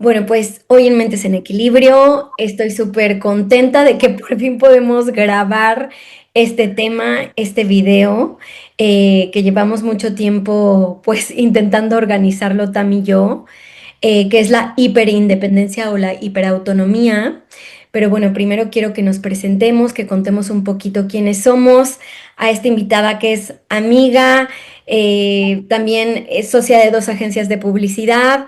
Bueno, pues hoy en Mentes en Equilibrio estoy súper contenta de que por fin podemos grabar este tema, este video, que llevamos mucho tiempo pues intentando organizarlo Tam y yo, que es la hiperindependencia o la hiperautonomía. Pero bueno, primero quiero que nos presentemos, que contemos un poquito quiénes somos, a esta invitada que es amiga, también es socia de dos agencias de publicidad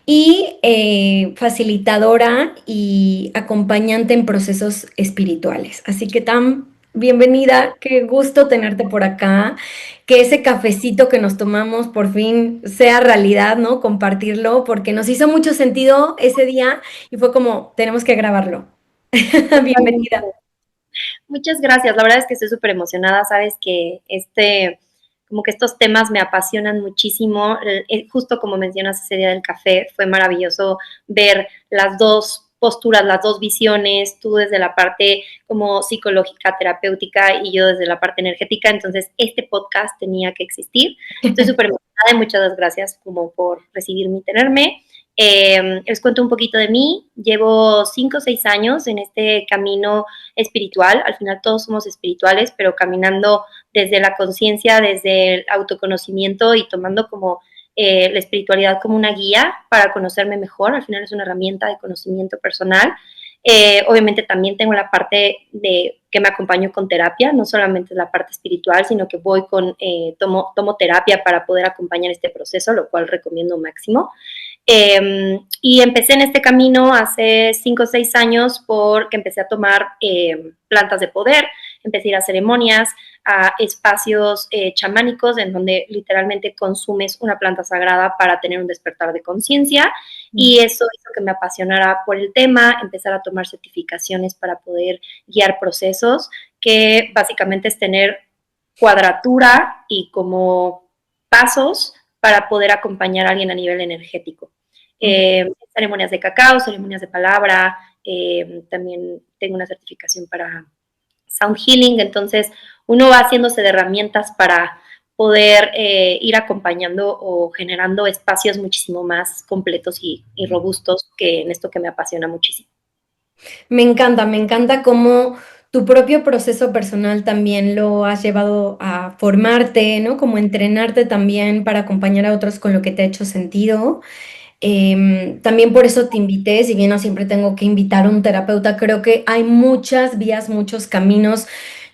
y facilitadora y acompañante en procesos espirituales. Así que Tam, bienvenida, qué gusto tenerte por acá, que ese cafecito que nos tomamos por fin sea realidad, ¿no? Compartirlo, porque nos hizo mucho sentido ese día y fue como, tenemos que grabarlo. Bienvenida. Muchas gracias. La verdad es que estoy súper emocionada. Sabes que como que estos temas me apasionan muchísimo. Justo como mencionas ese día del café, fue maravilloso ver las dos posturas, las dos visiones, tú desde la parte como psicológica, terapéutica y yo desde la parte energética. Entonces, este podcast tenía que existir. Estoy súper emocionada y muchas gracias como por recibirme y tenerme. Les cuento un poquito de mí. Llevo 5 o 6 años en este camino espiritual. Al final todos somos espirituales, pero caminando desde la conciencia, desde el autoconocimiento y tomando como la espiritualidad como una guía para conocerme mejor. Al final es una herramienta de conocimiento personal. Obviamente también tengo la parte de que me acompaño con terapia, no solamente la parte espiritual, sino que tomo terapia para poder acompañar este proceso, lo cual recomiendo máximo. Y empecé en este camino hace 5 o 6 años porque empecé a tomar plantas de poder, empecé a ir a ceremonias, a espacios chamánicos en donde literalmente consumes una planta sagrada para tener un despertar de conciencia, y eso hizo que me apasionara por el tema, empezar a tomar certificaciones para poder guiar procesos, que básicamente es tener cuadratura y como pasos para poder acompañar a alguien a nivel energético. Ceremonias de cacao, ceremonias de palabra, también tengo una certificación para sound healing. Entonces uno va haciéndose de herramientas para poder ir acompañando o generando espacios muchísimo más completos y robustos, que en esto que me apasiona muchísimo. Me encanta cómo tu propio proceso personal también lo has llevado a formarte, ¿no? Como entrenarte también para acompañar a otros con lo que te ha hecho sentido. También por eso te invité, si bien no siempre tengo que invitar a un terapeuta, creo que hay muchas vías, muchos caminos.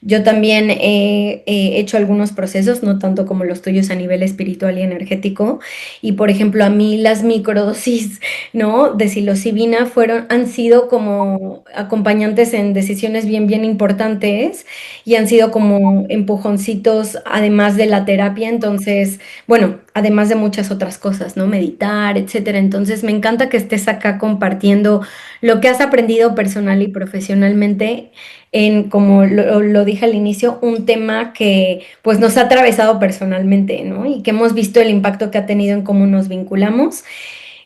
Yo también he hecho algunos procesos, no tanto como los tuyos a nivel espiritual y energético. Y por ejemplo, a mí las microdosis, ¿no? De psilocibina han sido como acompañantes en decisiones bien importantes y han sido como empujoncitos además de la terapia. Entonces, bueno, además de muchas otras cosas, ¿no? Meditar, etcétera. Entonces, me encanta que estés acá compartiendo lo que has aprendido personal y profesionalmente en, como lo dije al inicio, un tema que pues nos ha atravesado personalmente, ¿no? Y que hemos visto el impacto que ha tenido en cómo nos vinculamos.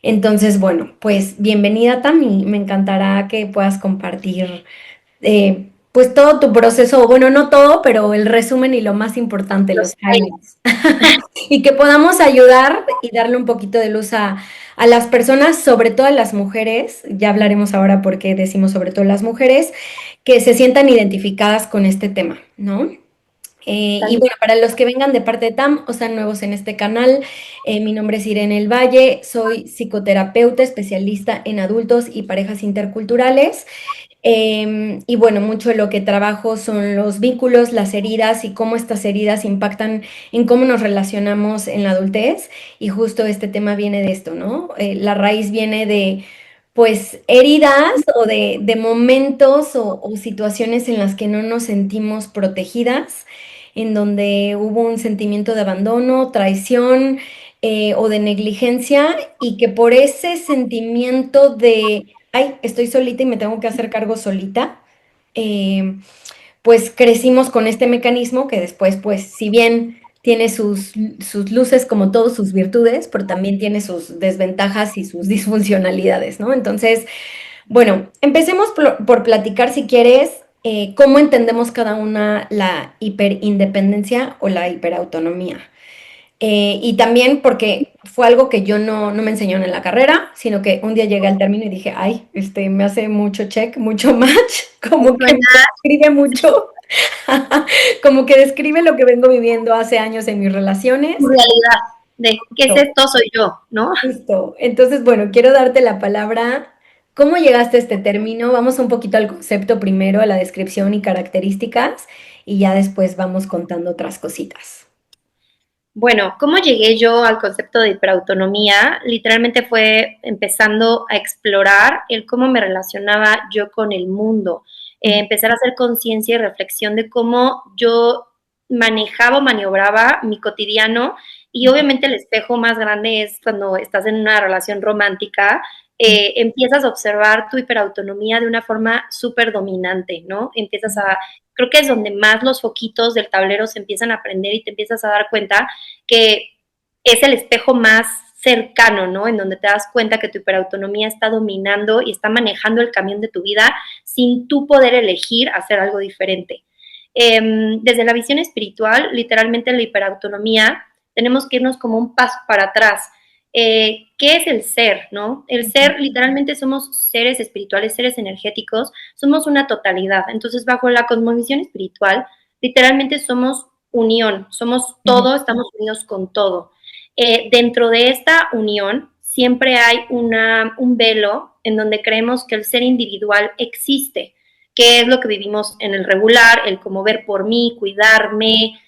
Entonces, bueno, pues bienvenida Tami, me encantará que puedas compartir pues todo tu proceso, bueno, no todo, pero el resumen y lo más importante, Los los highlights. Y que podamos ayudar y darle un poquito de luz a las personas, sobre todo a las mujeres, ya hablaremos ahora por qué decimos sobre todo las mujeres, que se sientan identificadas con este tema, ¿no? Y bueno, para los que vengan de parte de TAM o sean nuevos en este canal, mi nombre es Irene El Valle, soy psicoterapeuta especialista en adultos y parejas interculturales. Y bueno, mucho de lo que trabajo son los vínculos, las heridas y cómo estas heridas impactan en cómo nos relacionamos en la adultez. Y justo este tema viene de esto, ¿no? La raíz viene de, pues, heridas o de momentos o situaciones en las que no nos sentimos protegidas, en donde hubo un sentimiento de abandono, traición o de negligencia y que por ese sentimiento de ay, estoy solita y me tengo que hacer cargo solita, pues crecimos con este mecanismo que después, pues si bien tiene sus luces como todos sus virtudes, pero también tiene sus desventajas y sus disfuncionalidades, ¿no? Entonces, bueno, empecemos por platicar si quieres cómo entendemos cada una la hiperindependencia o la hiperautonomía. Y también porque fue algo que yo no me enseñaron en la carrera, sino que un día llegué al término y dije, ay, me hace mucho check, mucho match, Me como que me suena describe mucho, como que describe lo que vengo viviendo hace años en mis tu relaciones. realidad de qué es Justo, esto, soy yo, ¿no? justo. Entonces, bueno, quiero darte la palabra. ¿Cómo llegaste a este término? Vamos un poquito al concepto primero, a la descripción y características, y ya después vamos contando otras cositas. Bueno, ¿cómo llegué yo al concepto de hiperautonomía? Literalmente fue empezando a explorar el cómo me relacionaba yo con el mundo, empezar a hacer conciencia y reflexión de cómo yo manejaba o maniobraba mi cotidiano y obviamente el espejo más grande es cuando estás en una relación romántica, empiezas a observar tu hiperautonomía de una forma súper dominante, ¿no? Empiezas a, creo que es donde más los foquitos del tablero se empiezan a prender y te empiezas a dar cuenta que es el espejo más cercano, ¿no? En donde te das cuenta que tu hiperautonomía está dominando y está manejando el camión de tu vida sin tú poder elegir hacer algo diferente. Desde la visión espiritual, literalmente la hiperautonomía, tenemos que irnos como un paso para atrás. ¿Qué es el ser, no? El ser, literalmente somos seres espirituales, seres energéticos, somos una totalidad. Entonces, bajo la cosmovisión espiritual, literalmente somos unión, somos Ujú, todo, estamos unidos con todo. Dentro de esta unión siempre hay un velo en donde creemos que el ser individual existe, que es lo que vivimos en el regular, el como ver por mí, cuidarme,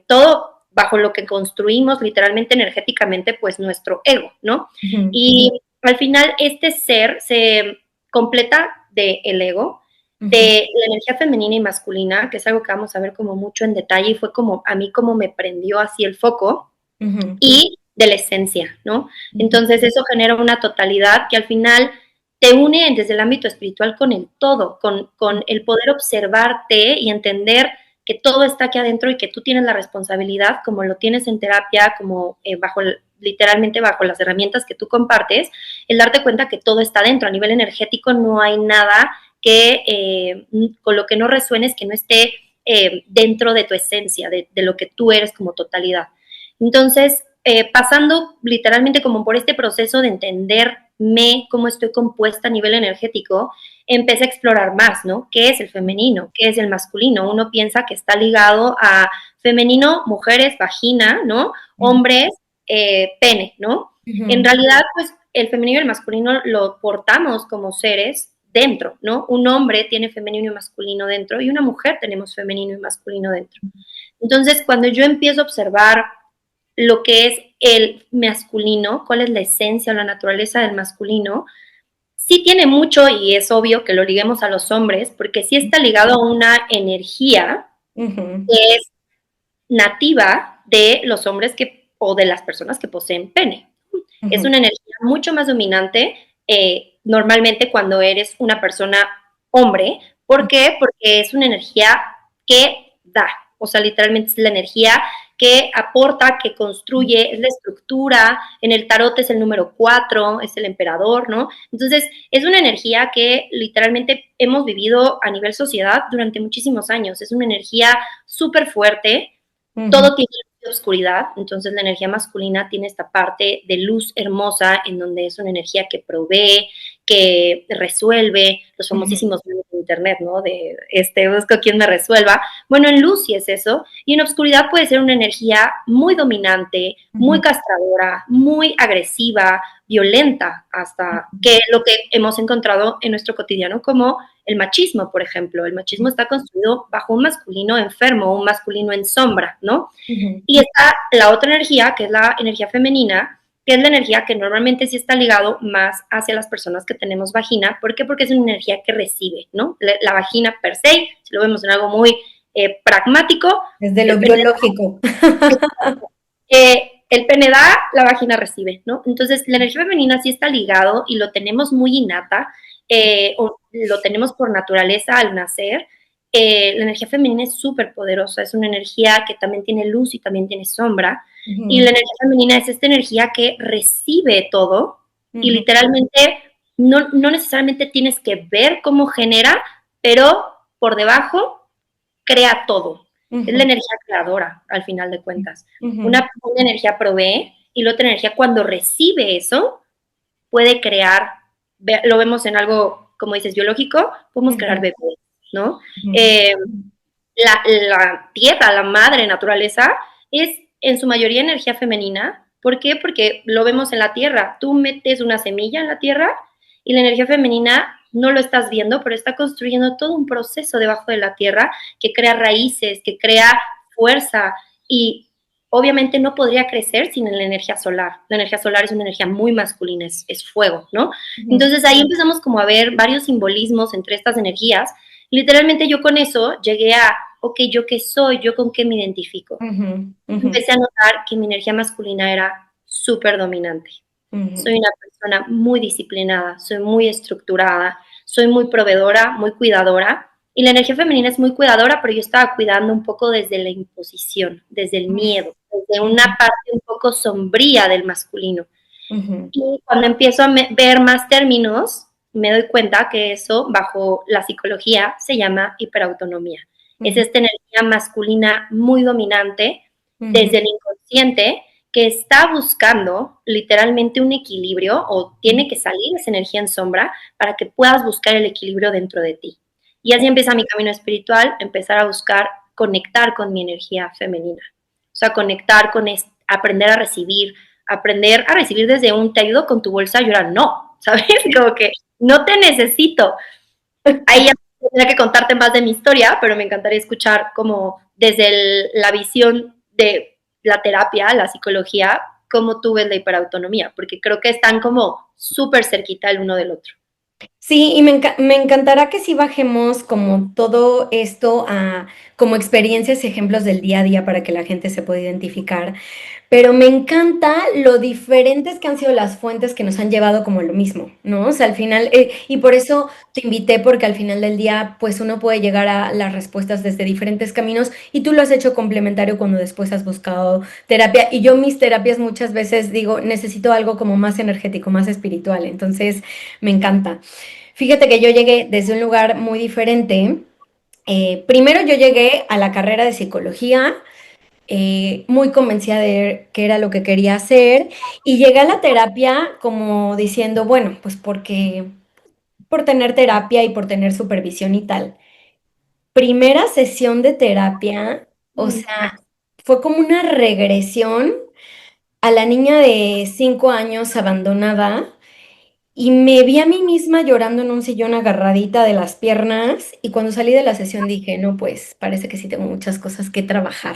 todo bajo lo que construimos literalmente energéticamente, pues nuestro ego, ¿no? ujú, Y al final este ser se completa del ego, ujú, de la energía femenina y masculina, que es algo que vamos a ver como mucho en detalle y fue como a mí como me prendió así el foco, ujú, y de la esencia, ¿no? ujú, Entonces eso genera una totalidad que al final te une desde el ámbito espiritual con el todo, con el poder observarte y entender que todo está aquí adentro y que tú tienes la responsabilidad, como lo tienes en terapia, como literalmente bajo las herramientas que tú compartes, el darte cuenta que todo está dentro. A nivel energético no hay nada que con lo que no resuenes, que no esté dentro de tu esencia, de lo que tú eres como totalidad. Entonces, pasando literalmente como por este proceso de entenderme, cómo estoy compuesta a nivel energético, empecé a explorar más, ¿no? ¿Qué es el femenino? ¿Qué es el masculino? Uno piensa que está ligado a femenino, mujeres, vagina, ¿no? ujú, Hombres, pene, ¿no? En ujú, realidad, pues el femenino y el masculino lo portamos como seres dentro, ¿no? Un hombre tiene femenino y masculino dentro y una mujer tenemos femenino y masculino dentro. Entonces, cuando yo empiezo a observar lo que es el masculino, cuál es la esencia o la naturaleza del masculino, sí tiene mucho y es obvio que lo liguemos a los hombres, porque sí está ligado a una energía ujú, que es nativa de los hombres que, o de las personas que poseen pene. Es ujú, una energía mucho más dominante normalmente cuando eres una persona hombre. ¿Por qué? Porque es una energía que da, o sea, literalmente es la energía que aporta, que construye, es la estructura, en el tarot es el número 4, es el emperador, ¿no? Entonces, es una energía que literalmente hemos vivido a nivel sociedad durante muchísimos años, es una energía súper fuerte, ujú, todo tiene oscuridad, entonces la energía masculina tiene esta parte de luz hermosa en donde es una energía que provee, que resuelve, los ujú, famosísimos memes de internet, ¿no? De busco quien me resuelva. Bueno, en luz sí es eso, y en oscuridad puede ser una energía muy dominante, muy ujú, castradora, muy agresiva, violenta, hasta que lo que hemos encontrado en nuestro cotidiano como el machismo, por ejemplo. El machismo está construido bajo un masculino enfermo, un masculino en sombra, ¿no? ujú, Y está la otra energía, que es la energía femenina, que es la energía que normalmente sí está ligado más hacia las personas que tenemos vagina. ¿Por qué? Porque es una energía que recibe, ¿no? La vagina per se, si lo vemos en algo muy pragmático, desde lo el pene, biológico. el pene da, la vagina recibe, ¿no? Entonces, la energía femenina sí está ligado y lo tenemos muy innata, o lo tenemos por naturaleza al nacer. La energía femenina es súper poderosa, es una energía que también tiene luz y también tiene sombra. Y la Ujú, energía femenina es esta energía que recibe todo y ujú, literalmente no necesariamente tienes que ver cómo genera, pero por debajo crea todo. Es la Ujú, energía creadora, al final de cuentas. ujú, Una energía provee y la otra energía cuando recibe eso puede crear, lo vemos en algo, como dices, biológico, podemos crear ujú, bebés, ¿no? ujú, Eh, la tierra, la madre naturaleza, es en su mayoría energía femenina. ¿Por qué? Porque lo vemos en la tierra. Tú metes una semilla en la tierra y la energía femenina no lo estás viendo, pero está construyendo todo un proceso debajo de la tierra que crea raíces, que crea fuerza y obviamente no podría crecer sin la energía solar. La energía solar es una energía muy masculina, es fuego, ¿no? ujú, Entonces ahí empezamos como a ver varios simbolismos entre estas energías. Literalmente yo con eso llegué a, ok, ¿yo qué soy? ¿Yo con qué me identifico? ujú, ujú, Empecé a notar que mi energía masculina era súper dominante. Soy ujú, una persona muy disciplinada, soy muy estructurada, soy muy proveedora, muy cuidadora. Y la energía femenina es muy cuidadora, pero yo estaba cuidando un poco desde la imposición, desde el miedo, desde una ujú, parte un poco sombría del masculino. ujú, Y cuando empiezo a ver más términos, me doy cuenta que eso, bajo la psicología, se llama hiperautonomía. Es ujú, esta energía masculina muy dominante ujú, desde el inconsciente que está buscando literalmente un equilibrio o tiene que salir esa energía en sombra para que puedas buscar el equilibrio dentro de ti. Y así empieza mi camino espiritual, empezar a buscar conectar con mi energía femenina. O sea, conectar con aprender a recibir desde un te ayudo con tu bolsa y ahora no, ¿sabes? Como que no te necesito. Ahí ya tendría que contarte más de mi historia, pero me encantaría escuchar como desde la visión de la terapia, la psicología, cómo tú ves la hiperautonomía, porque creo que están como súper cerquita el uno del otro. Sí, y me encantará que sí bajemos como todo esto a como experiencias y ejemplos del día a día para que la gente se pueda identificar. Pero me encanta lo diferentes que han sido las fuentes que nos han llevado como a lo mismo, ¿no? O sea, al final, y por eso te invité, porque al final del día, pues uno puede llegar a las respuestas desde diferentes caminos y tú lo has hecho complementario cuando después has buscado terapia. Y yo mis terapias muchas veces digo, necesito algo como más energético, más espiritual. Entonces, me encanta. Fíjate que yo llegué desde un lugar muy diferente. Primero yo llegué a la carrera de psicología muy convencida de que era lo que quería hacer y llegué a la terapia como diciendo, bueno, pues porque por tener terapia y por tener supervisión y tal. Primera sesión de terapia, o sea, fue como una regresión a la niña de 5 años abandonada y me vi a mí misma llorando en un sillón agarradita de las piernas y cuando salí de la sesión dije, no, pues parece que sí tengo muchas cosas que trabajar.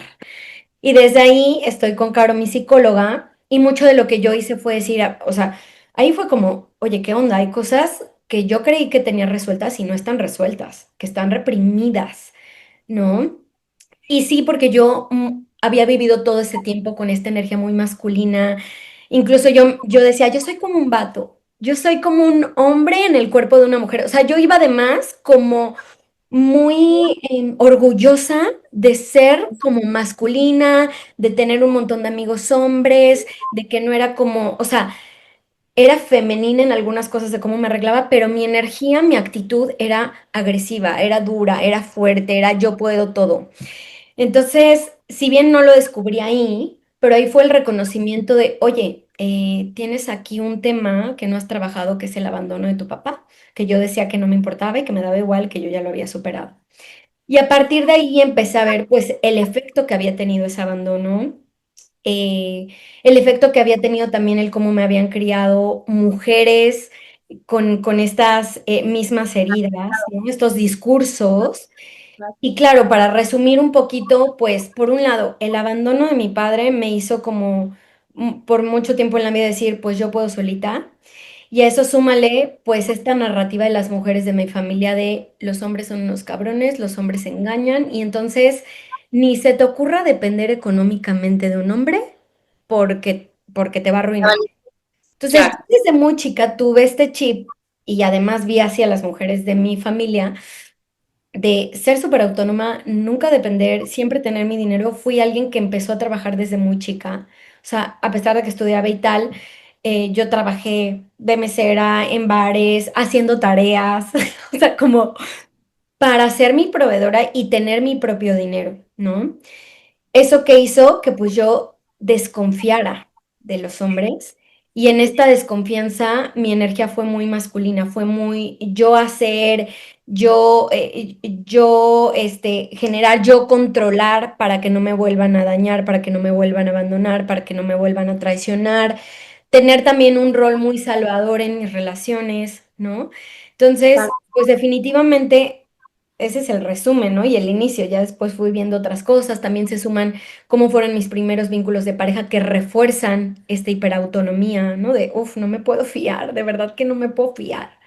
Y desde ahí estoy con Caro, mi psicóloga, y mucho de lo que yo hice fue decir, o sea, ahí fue como, oye, ¿qué onda? Hay cosas que yo creí que tenía resueltas y no están resueltas, que están reprimidas, ¿no? Y sí, porque yo había vivido todo ese tiempo con esta energía muy masculina. Incluso yo decía, yo soy como un vato, yo soy como un hombre en el cuerpo de una mujer. O sea, yo iba además como muy orgullosa de ser como masculina, de tener un montón de amigos hombres, de que no era como, o sea, era femenina en algunas cosas de cómo me arreglaba, pero mi energía, mi actitud era agresiva, era dura, era fuerte, era yo puedo todo. Entonces, si bien no lo descubrí ahí, pero ahí fue el reconocimiento de, oye, tienes aquí un tema que no has trabajado, que es el abandono de tu papá, que yo decía que no me importaba y que me daba igual, que yo ya lo había superado. Y a partir de ahí empecé a ver, pues, el efecto que había tenido ese abandono, eh, el efecto que había tenido también el cómo me habían criado mujeres con estas mismas heridas, ¿no? Estos discursos y claro, para resumir un poquito, pues por un lado, el abandono de mi padre me hizo como por mucho tiempo en la vida decir, pues yo puedo solita. Y a eso súmale, pues esta narrativa de las mujeres de mi familia de los hombres son unos cabrones, los hombres se engañan y entonces ni se te ocurra depender económicamente de un hombre porque te va a arruinar. Entonces, yo Claro. desde muy chica tuve este chip y además vi hacia las mujeres de mi familia de ser súper autónoma, nunca depender, siempre tener mi dinero, fui alguien que empezó a trabajar desde muy chica. O sea, a pesar de que estudiaba y tal, yo trabajé de mesera en bares, haciendo tareas, o sea, como para ser mi proveedora y tener mi propio dinero. ¿no? Eso que hizo que pues yo desconfiara de los hombres y en esta desconfianza mi energía fue muy masculina, fue muy yo hacer, generar, yo controlar para que no me vuelvan a dañar, para que no me vuelvan a abandonar, para que no me vuelvan a traicionar, tener también un rol muy salvador en mis relaciones, ¿no? Entonces, pues definitivamente ese es el resumen, ¿no? Y el inicio, ya después fui viendo otras cosas, también se suman cómo fueron mis primeros vínculos de pareja que refuerzan esta hiperautonomía, ¿no? De, uff, no me puedo fiar, de verdad que no me puedo fiar,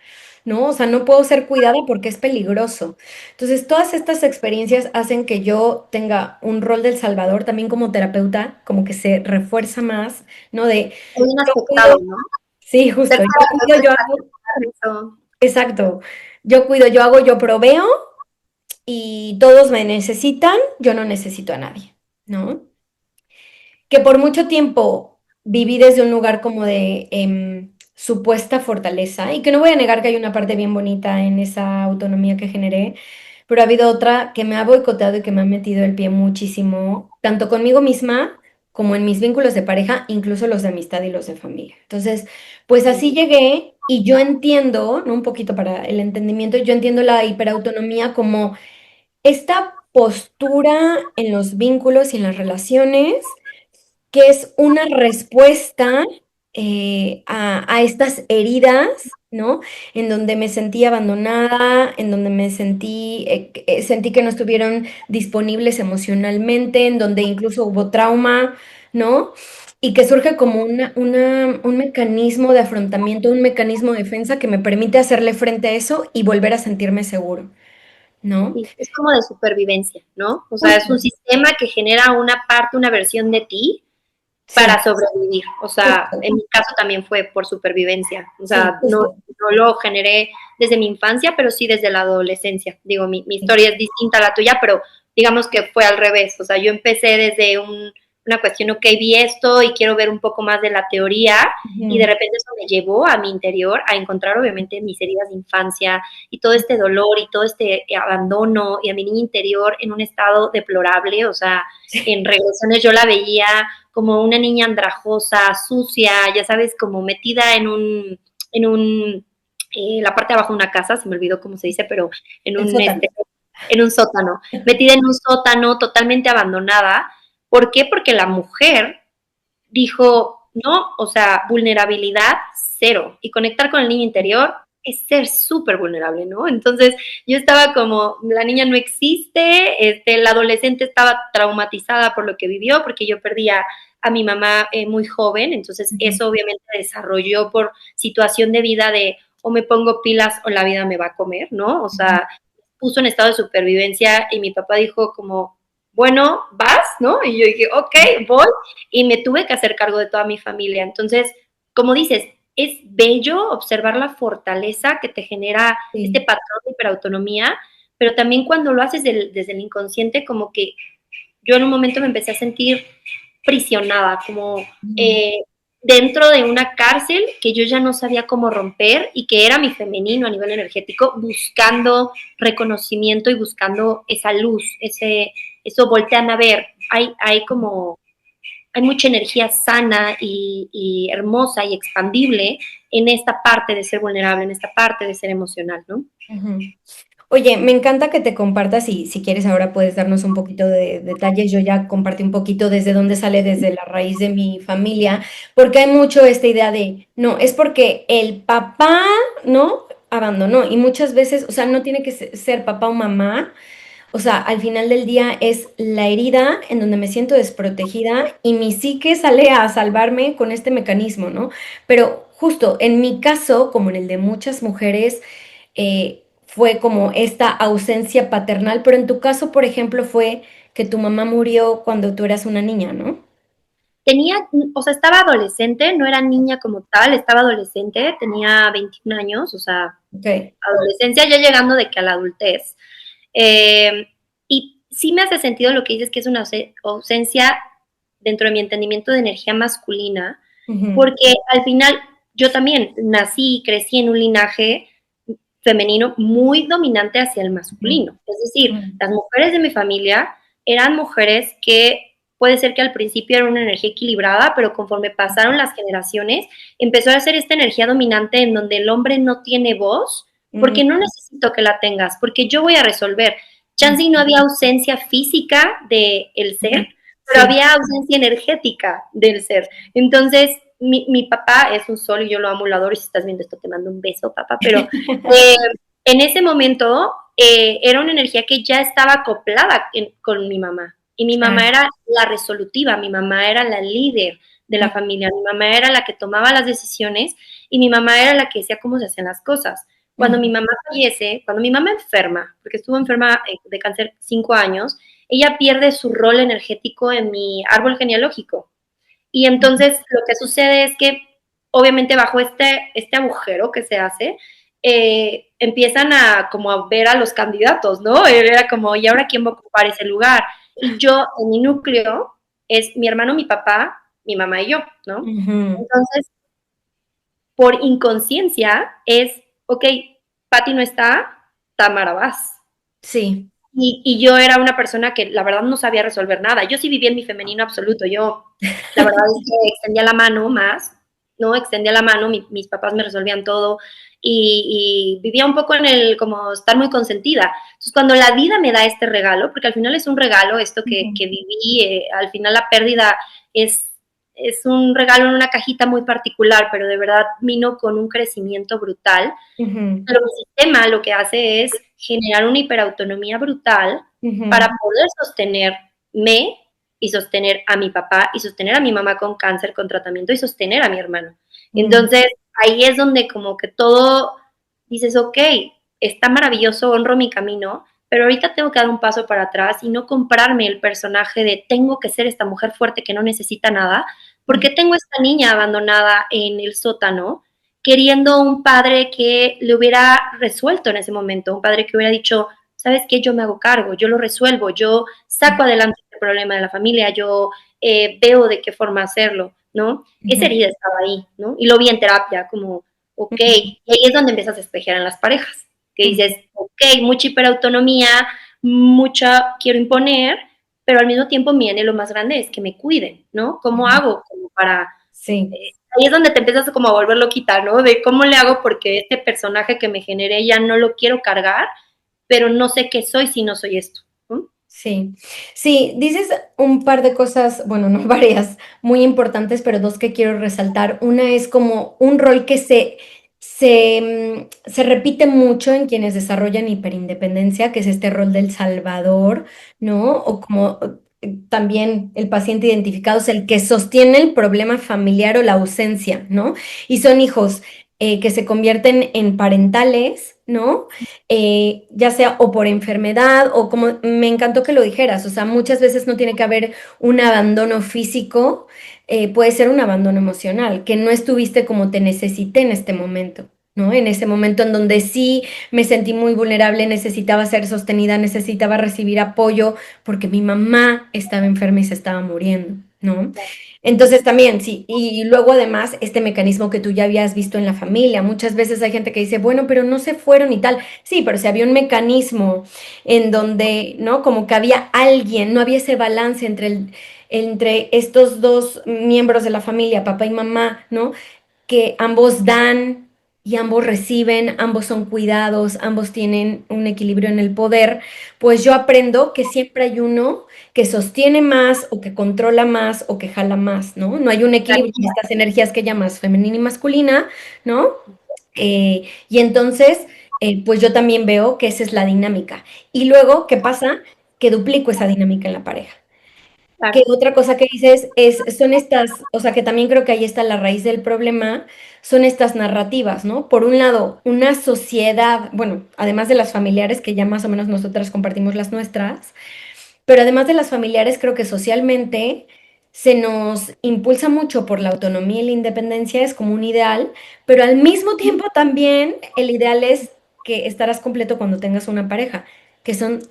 ¿no? O sea, no puedo ser cuidada porque es peligroso. Entonces, todas estas experiencias hacen que yo tenga un rol del salvador también como terapeuta, como que se refuerza más, ¿no? De, Muy bien yo aceptado, cuido, ¿no? sí, Ser justo, yo cuido, terapeuta yo es hago, aceptar eso. exacto, yo cuido, yo hago, yo proveo y todos me necesitan, yo no necesito a nadie, ¿no? Que por mucho tiempo viví desde un lugar como de supuesta fortaleza y que no voy a negar que hay una parte bien bonita en esa autonomía que generé, pero ha habido otra que me ha boicoteado y que me ha metido el pie muchísimo, tanto conmigo misma como en mis vínculos de pareja, incluso los de amistad y los de familia. Entonces, pues así llegué y yo entiendo, ¿no? Un poquito para el entendimiento, yo entiendo la hiperautonomía como esta postura en los vínculos y en las relaciones, que es una respuesta a estas heridas, ¿no? En donde me sentí abandonada, en donde sentí que no estuvieron disponibles emocionalmente, en donde incluso hubo trauma, ¿no? Y que surge como un mecanismo de afrontamiento, un mecanismo de defensa que me permite hacerle frente a eso y volver a sentirme seguro, ¿no? Sí, es como de supervivencia, ¿no? O sea, es un Justo, sistema que genera una parte, una versión de ti sí, para sobrevivir. O sea, justo, en mi caso también fue por supervivencia. O sí, sea, no, justo. no lo generé desde mi infancia, pero sí desde la adolescencia. Digo, mi Sí. historia es distinta a la tuya, pero digamos que fue al revés. O sea, yo empecé desde una cuestión, ok, vi esto y quiero ver un poco más de la teoría y de Ujú. repente eso me llevó a mi interior a encontrar obviamente mis heridas de infancia y todo este dolor y todo este abandono y a mi niña interior en un estado deplorable, o sea, en regresiones yo la veía como una niña andrajosa, sucia, ya sabes, como metida la parte de abajo de una casa, se me olvidó cómo se dice, pero en El un, sótano. este, en un sótano, metida en un sótano totalmente abandonada. ¿Por qué? Porque la mujer dijo, no, o sea, vulnerabilidad cero. Y conectar con el niño interior es ser súper vulnerable, ¿no? Entonces yo estaba como, la niña no existe, la adolescente estaba traumatizada por lo que vivió, porque yo perdía a mi mamá muy joven, entonces Ujú, eso obviamente desarrolló por situación de vida de o me pongo pilas o la vida me va a comer, ¿no? O ujú. sea, puso en estado de supervivencia y mi papá dijo como, bueno, vas, ¿no? Y yo dije, ok, voy, y me tuve que hacer cargo de toda mi familia. Entonces, como dices, es bello observar la fortaleza que te genera este Sí. patrón de hiperautonomía, pero también cuando lo haces desde el inconsciente, como que yo en un momento me empecé a sentir prisionada, como Ujú. dentro de una cárcel que yo ya no sabía cómo romper y que era mi femenino a nivel energético, buscando reconocimiento y buscando esa luz, eso voltean a ver. Hay mucha energía sana y hermosa y expandible en esta parte de ser vulnerable, en esta parte de ser emocional, ¿no? Ujú. Oye, me encanta que te compartas y si quieres ahora puedes darnos un poquito de detalles. Yo ya compartí un poquito desde dónde sale, desde la raíz de mi familia, porque hay mucho esta idea de, no, es porque el papá, ¿no? Abandonó y muchas veces, o sea, no tiene que ser papá o mamá. O sea, al final del día es la herida en donde me siento desprotegida y mi psique sale a salvarme con este mecanismo, ¿no? Pero justo en mi caso, como en el de muchas mujeres, fue como esta ausencia paternal, pero en tu caso, por ejemplo, fue que tu mamá murió cuando tú eras una niña, ¿no? O sea, estaba adolescente, no era niña como tal, estaba adolescente, tenía 21 años, o sea, Ok. adolescencia ya llegando de que a la adultez. Eh, y sí me hace sentido lo que dices, que es una ausencia dentro de mi entendimiento de energía masculina, Ujú, porque al final yo también nací y crecí en un linaje femenino muy dominante hacia el ujú, masculino. Es decir, ujú, las mujeres de mi familia eran mujeres que puede ser que al principio era una energía equilibrada, pero conforme pasaron las generaciones, empezó a ser esta energía dominante en donde el hombre no tiene voz, porque no necesito que la tengas, porque yo voy a resolver. Chance y no había ausencia física del ser, pero Sí. había ausencia energética del ser. Entonces, mi papá es un sol y yo lo amo, lo adoro. Y si estás viendo esto, te mando un beso, papá. Pero eh, en ese momento era una energía que ya estaba acoplada con mi mamá. Y mi mamá Claro. era la resolutiva, mi mamá era la líder de la familia, mi mamá era la que tomaba las decisiones y mi mamá era la que decía cómo se hacían las cosas. Cuando mi mamá fallece, cuando mi mamá enferma, porque estuvo enferma de cáncer 5 años, ella pierde su rol energético en mi árbol genealógico. Y entonces lo que sucede es que, obviamente, bajo este agujero que se hace, empiezan a como a ver a los candidatos, ¿no? Era como, ¿y ahora quién va a ocupar ese lugar? Y yo, en mi núcleo, es mi hermano, mi papá, mi mamá y yo, ¿no? Ujú. Entonces, por inconsciencia, es, ok, Patti no está, Tamara vas. Sí. Y yo era una persona que la verdad no sabía resolver nada. Yo sí vivía en mi femenino absoluto. Yo, la verdad es que extendía la mano más, ¿no? Extendía la mano, mis papás me resolvían todo y vivía un poco en el como estar muy consentida. Entonces, cuando la vida me da este regalo, porque al final es un regalo esto que viví, al final la pérdida es, es un regalo en una cajita muy particular, pero de verdad vino con un crecimiento brutal. Ujú. Pero mi sistema lo que hace es generar una hiperautonomía brutal para Ujú. poder sostenerme y sostener a mi papá y sostener a mi mamá con cáncer, con tratamiento y sostener a mi hermano. Ujú. Entonces, ahí es donde como que todo dices, ok, está maravilloso, honro mi camino, pero ahorita tengo que dar un paso para atrás y no comprarme el personaje de tengo que ser esta mujer fuerte que no necesita nada, porque tengo esta niña abandonada en el sótano queriendo un padre que le hubiera resuelto en ese momento, un padre que hubiera dicho, ¿sabes qué? Yo me hago cargo, yo lo resuelvo, yo saco adelante el problema de la familia, yo veo de qué forma hacerlo, ¿no? Esa Ujú. herida estaba ahí, ¿no? Y lo vi en terapia, como, ok, Ujú. y ahí es donde empiezas a espejear en las parejas, que Ujú. dices, ok, mucha hiperautonomía, mucha quiero imponer, pero al mismo tiempo mi anhelo más grande es que me cuiden, ¿no? ¿Cómo hago como para Sí. ahí es donde te empiezas como a volver loquita, ¿no? De cómo le hago porque este personaje que me generé ya no lo quiero cargar, pero no sé qué soy si no soy esto. ¿No? Sí, sí, dices un par de cosas, bueno, no varias, muy importantes, pero dos que quiero resaltar. Una es como un rol que se repite mucho en quienes desarrollan hiperindependencia, que es este rol del salvador, ¿no? O como también el paciente identificado es el que sostiene el problema familiar o la ausencia, ¿no? Y son hijos que se convierten en parentales, ¿no? Ya sea o por enfermedad o como me encantó que lo dijeras, o sea, muchas veces no tiene que haber un abandono físico, puede ser un abandono emocional, que no estuviste como te necesité en este momento, ¿no? En ese momento en donde sí me sentí muy vulnerable, necesitaba ser sostenida, necesitaba recibir apoyo porque mi mamá estaba enferma y se estaba muriendo, ¿no? Entonces también, sí, y luego además este mecanismo que tú ya habías visto en la familia, muchas veces hay gente que dice, bueno, pero no se fueron y tal, sí, pero si había un mecanismo en donde, ¿no? Como que había alguien, no había ese balance entre estos dos miembros de la familia, papá y mamá, ¿no? Que ambos dan y ambos reciben, ambos son cuidados, ambos tienen un equilibrio en el poder, pues yo aprendo que siempre hay uno que sostiene más o que controla más o que jala más, ¿no? No hay un equilibrio en estas energías que llamas femenina y masculina, ¿no? Y entonces, pues yo también veo que esa es la dinámica. Y luego, ¿qué pasa? Que duplico esa dinámica en la pareja. Que Claro. otra cosa que dices son estas, o sea, que también creo que ahí está la raíz del problema, son estas narrativas, ¿no? Por un lado, una sociedad, bueno, además de las familiares, que ya más o menos nosotras compartimos las nuestras, pero además de las familiares, creo que socialmente se nos impulsa mucho por la autonomía y la independencia, es como un ideal, pero al mismo tiempo también el ideal es que estarás completo cuando tengas una pareja, que son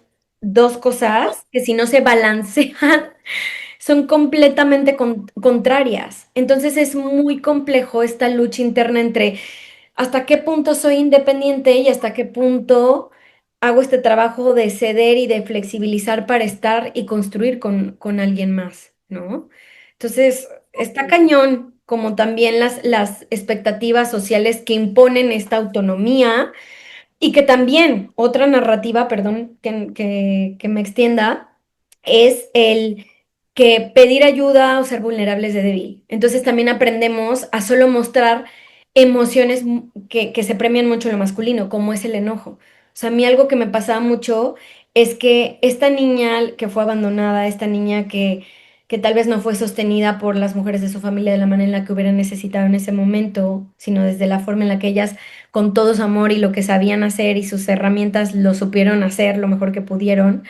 dos cosas que si no se balancean son completamente contrarias. Entonces es muy complejo esta lucha interna entre hasta qué punto soy independiente y hasta qué punto hago este trabajo de ceder y de flexibilizar para estar y construir con alguien más, ¿no? Entonces, está cañón, como también las expectativas sociales que imponen esta autonomía y que también otra narrativa, perdón que me extienda, es el que pedir ayuda o ser vulnerable es de débil. Entonces también aprendemos a solo mostrar emociones que se premian mucho en lo masculino, como es el enojo. O sea, a mí algo que me pasaba mucho es que esta niña que fue abandonada, esta niña que tal vez no fue sostenida por las mujeres de su familia de la manera en la que hubieran necesitado en ese momento, sino desde la forma en la que ellas con todo su amor y lo que sabían hacer y sus herramientas lo supieron hacer lo mejor que pudieron.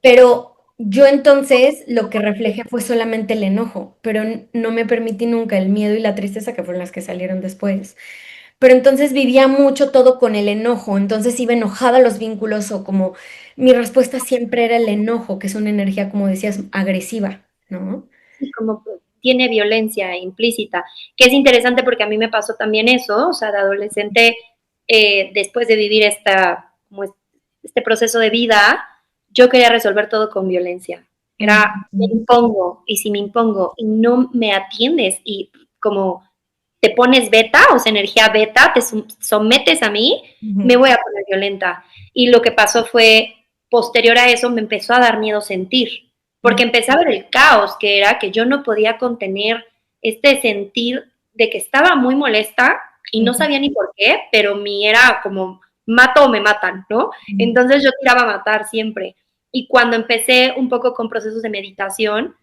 Pero yo entonces lo que reflejé fue solamente el enojo, pero no me permití nunca el miedo y la tristeza que fueron las que salieron después. Pero entonces vivía mucho todo con el enojo, entonces iba enojada a los vínculos o como mi respuesta siempre era el enojo, que es una energía, como decías, agresiva, ¿no? Sí, como que tiene violencia implícita, que es interesante porque a mí me pasó también eso, o sea, de adolescente, después de vivir como este proceso de vida, yo quería resolver todo con violencia. Era, me Ujú, impongo, y si me impongo y no me atiendes y como te pones beta, o sea, energía beta, te sometes a mí, me ujú, voy a poner violenta. Y lo que pasó fue, posterior a eso, me empezó a dar miedo sentir, porque empecé a ver el caos que era que yo no podía contener este sentir de que estaba muy molesta y no ujú, sabía ni por qué, pero mi era como mato o me matan, ¿no? ujú, Entonces yo tiraba a matar siempre. Y cuando empecé un poco con procesos de meditación,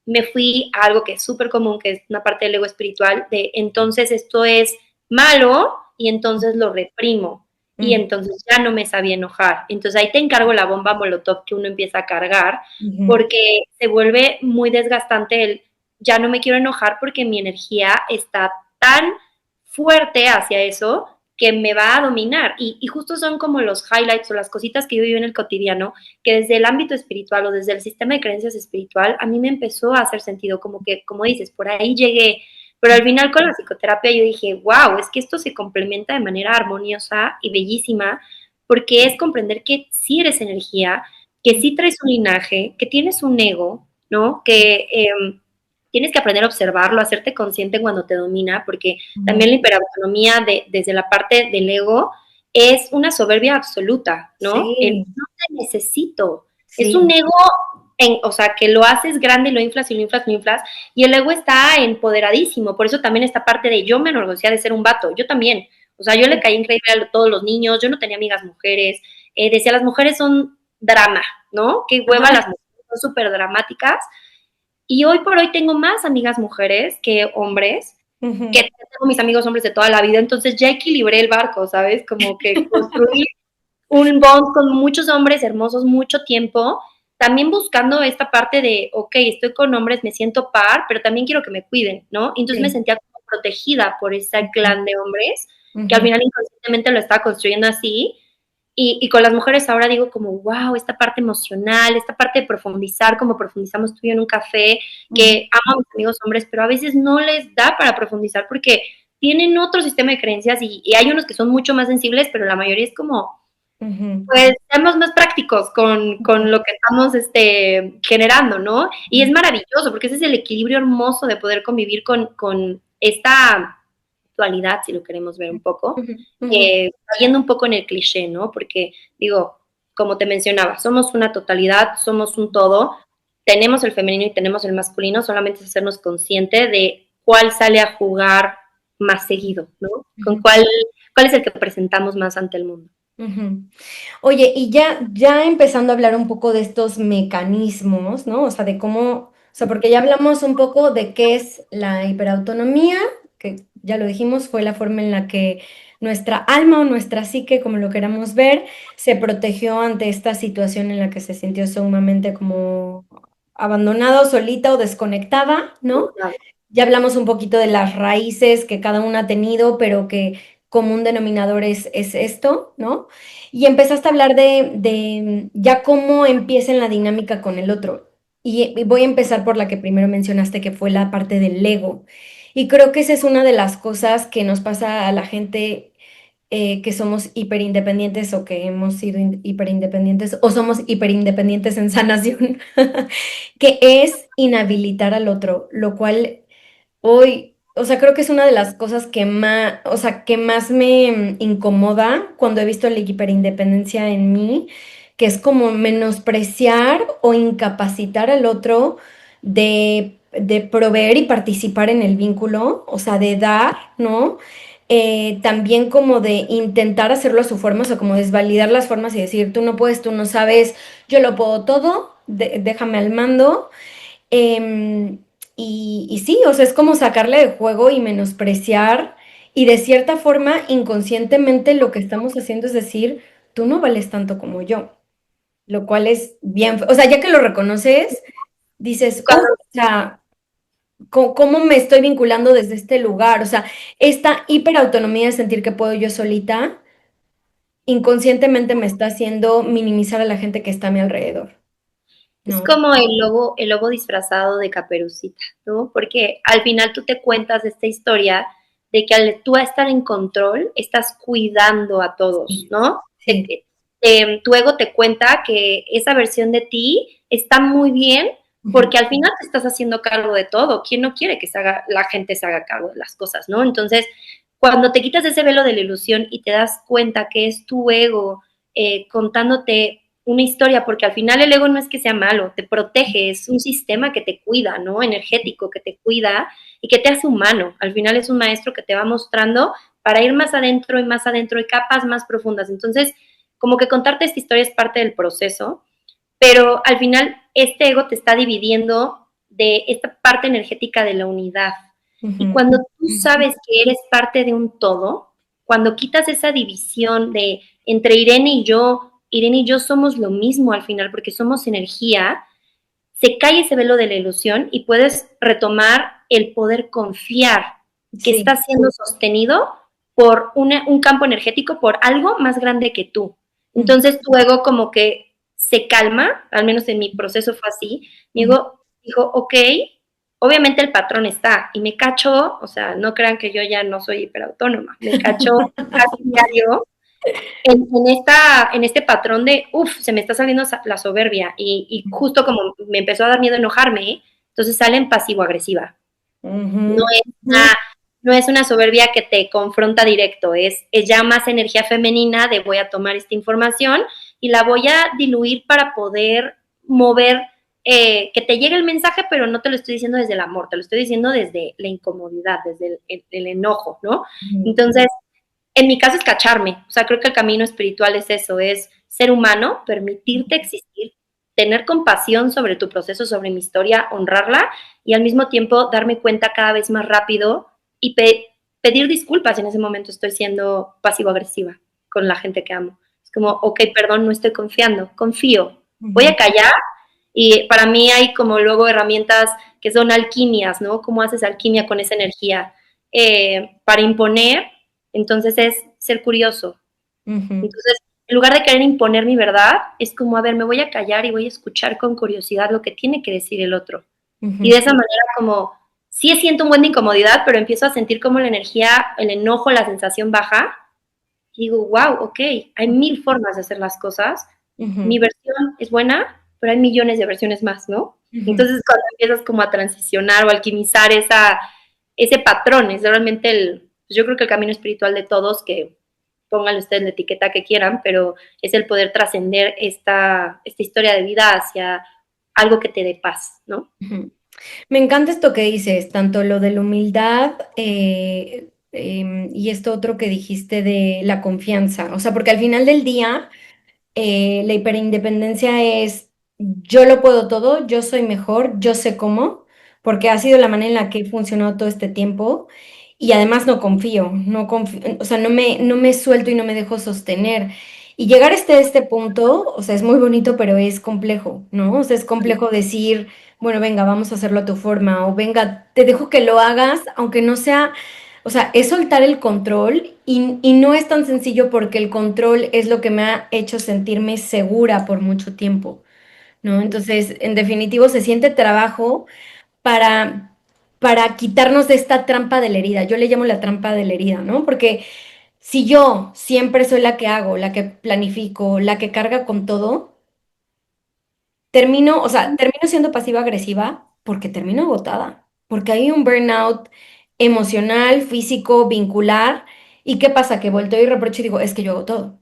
me fui a algo que es súper común, que es una parte del ego espiritual, de entonces esto es malo y entonces lo reprimo y ujú, entonces ya no me sabía enojar. Entonces ahí te encargo la bomba molotov que uno empieza a cargar ujú, porque se vuelve muy desgastante el ya no me quiero enojar porque mi energía está tan fuerte hacia eso que me va a dominar. Y justo son como los highlights o las cositas que yo vivo en el cotidiano que desde el ámbito espiritual o desde el sistema de creencias espiritual, a mí me empezó a hacer sentido, como que, como dices, por ahí llegué, pero al final con la psicoterapia yo dije, wow, es que esto se complementa de manera armoniosa y bellísima, porque es comprender que sí eres energía, que sí traes un linaje, que tienes un ego, ¿no? Que tienes que aprender a observarlo, a hacerte consciente cuando te domina, porque ujú. también la hiperautonomía desde la parte del ego es una soberbia absoluta, ¿no? El Sí, no te necesito. Es un sí. ego, o sea, que lo haces grande y lo inflas y lo inflas y lo inflas, y el ego está empoderadísimo. Por eso también esta parte de yo me enorgullecía de ser un vato, yo también. O sea, yo le caí increíble a todos los niños, yo no tenía amigas mujeres, decía, las mujeres son drama, ¿no? Qué hueva, las Ajá. mujeres son súper dramáticas. Y hoy por hoy tengo más amigas mujeres que hombres, que Ujú, tengo mis amigos hombres de toda la vida, entonces ya equilibré el barco, ¿sabes? Como que construí un bond con muchos hombres hermosos mucho tiempo, también buscando esta parte de, ok, estoy con hombres, me siento par, pero también quiero que me cuiden, ¿no? Entonces me sí. sentía como protegida por ese Ujú, clan de hombres, que al ujú, final inconscientemente lo estaba construyendo así, y con las mujeres ahora digo como, wow, esta parte emocional, esta parte de profundizar, como profundizamos tú y yo en un café, ujú, que amo a mis amigos hombres, pero a veces no les da para profundizar porque tienen otro sistema de creencias y hay unos que son mucho más sensibles, pero la mayoría es como, ujú, pues, seamos más prácticos con lo que estamos generando, ¿no? Y es ujú, maravilloso porque ese es el equilibrio hermoso de poder convivir con esta actualidad, si lo queremos ver un poco, ujú, ujú, cayendo un poco en el cliché, ¿no? Porque, digo, como te mencionaba, somos una totalidad, somos un todo, tenemos el femenino y tenemos el masculino, solamente es hacernos consciente de cuál sale a jugar más seguido, ¿no? Con ujú, cuál es el que presentamos más ante el mundo. ujú. Oye, y ya empezando a hablar un poco de estos mecanismos, ¿no? O sea, de cómo, o sea, porque ya hablamos un poco de qué es la hiperautonomía, que ya lo dijimos, fue la forma en la que nuestra alma o nuestra psique, como lo queramos ver, se protegió ante esta situación en la que se sintió sumamente como abandonada, o solita o desconectada, ¿no? Ya hablamos un poquito de las raíces que cada una ha tenido, pero que común denominador es esto, ¿no? Y empezaste a hablar de ya cómo empieza en la dinámica con el otro. Y voy a empezar por la que primero mencionaste, que fue la parte del ego. Y creo que esa es una de las cosas que nos pasa a la gente que somos hiperindependientes o que hemos sido hiperindependientes o somos hiperindependientes en sanación, que es inhabilitar al otro, lo cual hoy, o sea, creo que es una de las cosas que más, o sea, que más me incomoda cuando he visto la hiperindependencia en mí, que es como menospreciar o incapacitar al otro de proveer y participar en el vínculo, o sea, de dar, ¿no? También como de intentar hacerlo a su forma, o sea, como desvalidar las formas y decir, tú no puedes, tú no sabes, yo lo puedo todo, déjame al mando. Em, y sí, o sea, es como sacarle de juego y menospreciar y de cierta forma inconscientemente lo que estamos haciendo es decir, tú no vales tanto como yo, lo cual es bien, o sea, ya que lo reconoces, dices, Cuando o sea, ¿cómo me estoy vinculando desde este lugar? O sea, esta hiperautonomía de sentir que puedo yo solita, inconscientemente me está haciendo minimizar a la gente que está a mi alrededor, es ¿no? como el lobo disfrazado de Caperucita, ¿no? Porque al final tú te cuentas esta historia de que al tú estar en control, estás cuidando a todos, Sí, ¿no? sí. Tu ego te cuenta que esa versión de ti está muy bien Ujú. porque al final te estás haciendo cargo de todo. ¿Quién no quiere que la gente se haga cargo de las cosas, ¿no? Entonces, cuando te quitas ese velo de la ilusión y te das cuenta que es tu ego contándote una historia, porque al final el ego no es que sea malo, te protege, es un sistema que te cuida, ¿no? Energético, que te cuida y que te hace humano. Al final es un maestro que te va mostrando para ir más adentro y capas más profundas. Entonces, como que contarte esta historia es parte del proceso, pero al final este ego te está dividiendo de esta parte energética de la unidad. Y Ujú. cuando tú sabes que eres parte de un todo, cuando quitas esa división de entre Irene y yo somos lo mismo al final porque somos energía, se cae ese velo de la ilusión y puedes retomar el poder confiar que Sí. está siendo sostenido por un campo energético, por algo más grande que tú. Ujú, Entonces tu ego como que se calma, al menos en mi proceso fue así, mi ujú. ego dijo, ok, obviamente el patrón está, y me cacho, o sea, no crean que yo ya no soy hiperautónoma, me cacho casi diario en este patrón de, uff, se me está saliendo la soberbia y justo como me empezó a dar miedo enojarme, entonces sale en pasivo-agresiva. No Ujú, es ujú, no es una soberbia que te confronta directo, es ya más energía femenina de voy a tomar esta información y la voy a diluir para poder mover, que te llegue el mensaje, pero no te lo estoy diciendo desde el amor, te lo estoy diciendo desde la incomodidad, desde el enojo, ¿no? ujú, Entonces, en mi caso es cacharme, o sea, creo que el camino espiritual es eso, es ser humano, permitirte existir, tener compasión sobre tu proceso, sobre mi historia, honrarla y al mismo tiempo darme cuenta cada vez más rápido y pedir disculpas si en ese momento estoy siendo pasivo-agresiva con la gente que amo. Es como, ok, perdón, no estoy confiando, confío, voy ujú, a callar y para mí hay como luego herramientas que son alquimias, ¿no? ¿Cómo haces alquimia con esa energía? Para imponer entonces es ser curioso. ujú, Entonces, en lugar de querer imponer mi verdad, es como, a ver, me voy a callar y voy a escuchar con curiosidad lo que tiene que decir el otro. Y de ujú, esa manera como, sí siento un buen de incomodidad, pero empiezo a sentir como la energía, el enojo, la sensación baja. Y digo, wow, ok, hay mil formas de hacer las cosas. Mi ujú, versión es buena, pero hay millones de versiones más, ¿no? ujú, Entonces, cuando empiezas como a transicionar o alquimizar ese patrón, es realmente yo creo que el camino espiritual de todos, que pónganle ustedes la etiqueta que quieran, pero es el poder trascender esta historia de vida hacia algo que te dé paz, ¿no? ujú. Me encanta esto que dices, tanto lo de la humildad y esto otro que dijiste de la confianza. O sea, porque al final del día la hiperindependencia es yo lo puedo todo, yo soy mejor, yo sé cómo, porque ha sido la manera en la que he funcionado todo este tiempo y además no confío, o sea, no me suelto y no me dejo sostener. Y llegar a este punto, o sea, es muy bonito, pero es complejo, ¿no? O sea, es complejo decir, bueno, venga, vamos a hacerlo a tu forma, o venga, te dejo que lo hagas, aunque no sea, o sea, es soltar el control y no es tan sencillo porque el control es lo que me ha hecho sentirme segura por mucho tiempo, ¿no? Entonces, en definitivo, se siente trabajo para, para quitarnos de esta trampa de la herida. Yo le llamo la trampa de la herida, ¿no? Porque Si yo siempre soy la que hago, la que planifico, la que carga con todo, termino, o sea, termino siendo pasiva agresiva porque termino agotada, porque hay un burnout emocional, físico, vincular. ¿Y qué pasa? Que volteo y reprocho y digo, es que yo hago todo.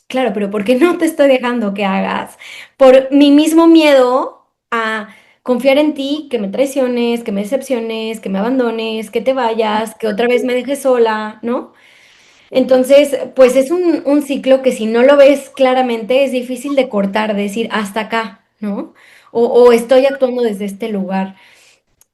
Claro, pero ¿por qué no te estoy dejando que hagas? Por mi mismo miedo a confiar en ti, que me traiciones, que me decepciones, que me abandones, que te vayas, que otra vez me dejes sola, ¿no? Entonces, pues es un ciclo que si no lo ves claramente es difícil de cortar, de decir hasta acá, ¿no? O estoy actuando desde este lugar.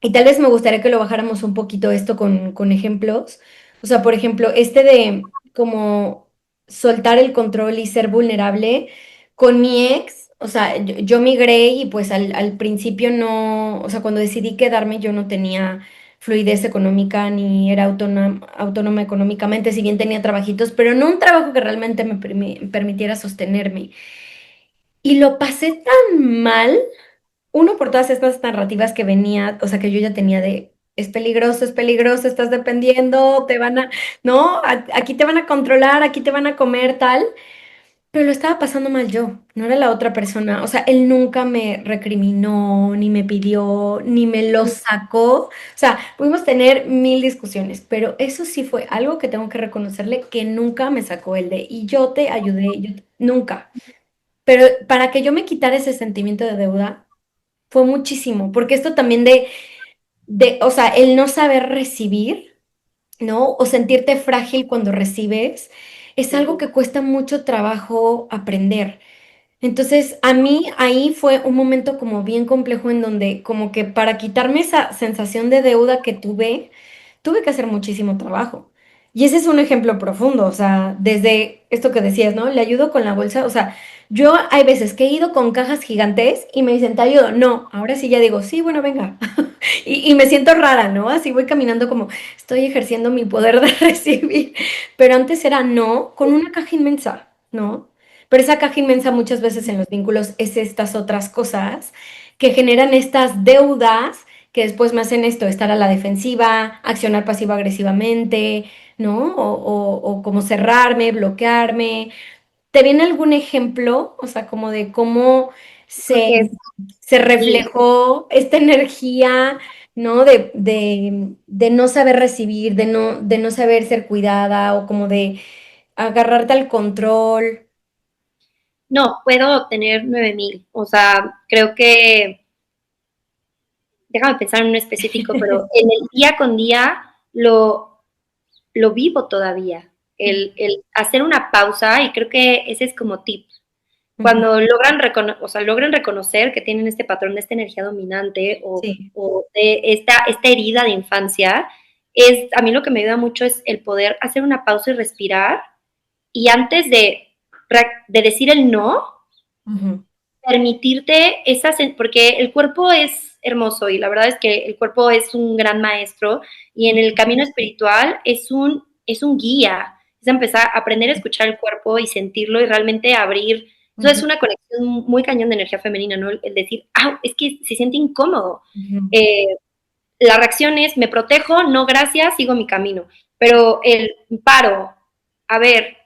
Y tal vez me gustaría que lo bajáramos un poquito esto con ejemplos. O sea, por ejemplo, este de como soltar el control y ser vulnerable con mi ex, o sea, yo migré y pues al principio no, o sea, cuando decidí quedarme yo no tenía fluidez económica ni era autónoma económicamente, si bien tenía trabajitos, pero no un trabajo que realmente me permitiera sostenerme. Y lo pasé tan mal uno, por todas estas narrativas que venía, o sea, que yo ya tenía de, es peligroso, estás dependiendo, te van a, no, aquí te van a controlar, aquí te van a comer, tal, pero lo estaba pasando mal yo, no era la otra persona, o sea, él nunca me recriminó, ni me pidió, ni me lo sacó, o sea, pudimos tener mil discusiones, pero eso sí fue algo que tengo que reconocerle que nunca me sacó el de, y yo te ayudé, nunca, pero para que yo me quitara ese sentimiento de deuda, fue muchísimo, porque esto también o sea, el no saber recibir, ¿no? O sentirte frágil cuando recibes, es algo que cuesta mucho trabajo aprender. Entonces, a mí ahí fue un momento como bien complejo en donde como que para quitarme esa sensación de deuda que tuve que hacer muchísimo trabajo. Y ese es un ejemplo profundo, o sea, desde esto que decías, ¿no? Le ayudo con la bolsa, o sea, yo hay veces que he ido con cajas gigantes y me dicen, te ayudo. No, ahora sí ya digo, sí, bueno, venga. Y me siento rara, ¿no? Así voy caminando como estoy ejerciendo mi poder de recibir. Pero antes era no, con una caja inmensa, ¿no? Pero esa caja inmensa muchas veces en los vínculos es estas otras cosas que generan estas deudas que después me hacen esto, estar a la defensiva, accionar pasivo-agresivamente, ¿no? O como cerrarme, bloquearme. ¿Te viene algún ejemplo? O sea, como de cómo se, Porque se sí, reflejó esta energía, ¿no? De no saber recibir, de no saber ser cuidada o como de agarrarte al control. no, puedo obtener 9,000. O sea, creo que, déjame pensar en un específico, pero en el día con día lo vivo todavía. El hacer una pausa, y creo que ese es como tip. Ujú, Cuando o sea, logran reconocer que tienen este patrón de esta energía dominante sí. o de esta herida de infancia, a mí lo que me ayuda mucho es el poder hacer una pausa y respirar, y antes de decir el no, Ujú, permitirte porque el cuerpo es hermoso y la verdad es que el cuerpo es un gran maestro, y en el camino espiritual es un guía, es empezar a aprender a escuchar el cuerpo y sentirlo y realmente abrir. Eso ujú, es una conexión muy cañón de energía femenina, ¿no? El decir, ah, es que se siente incómodo. ujú, Eh, la reacción es, me protejo, no gracias, sigo mi camino. Pero el paro, a ver,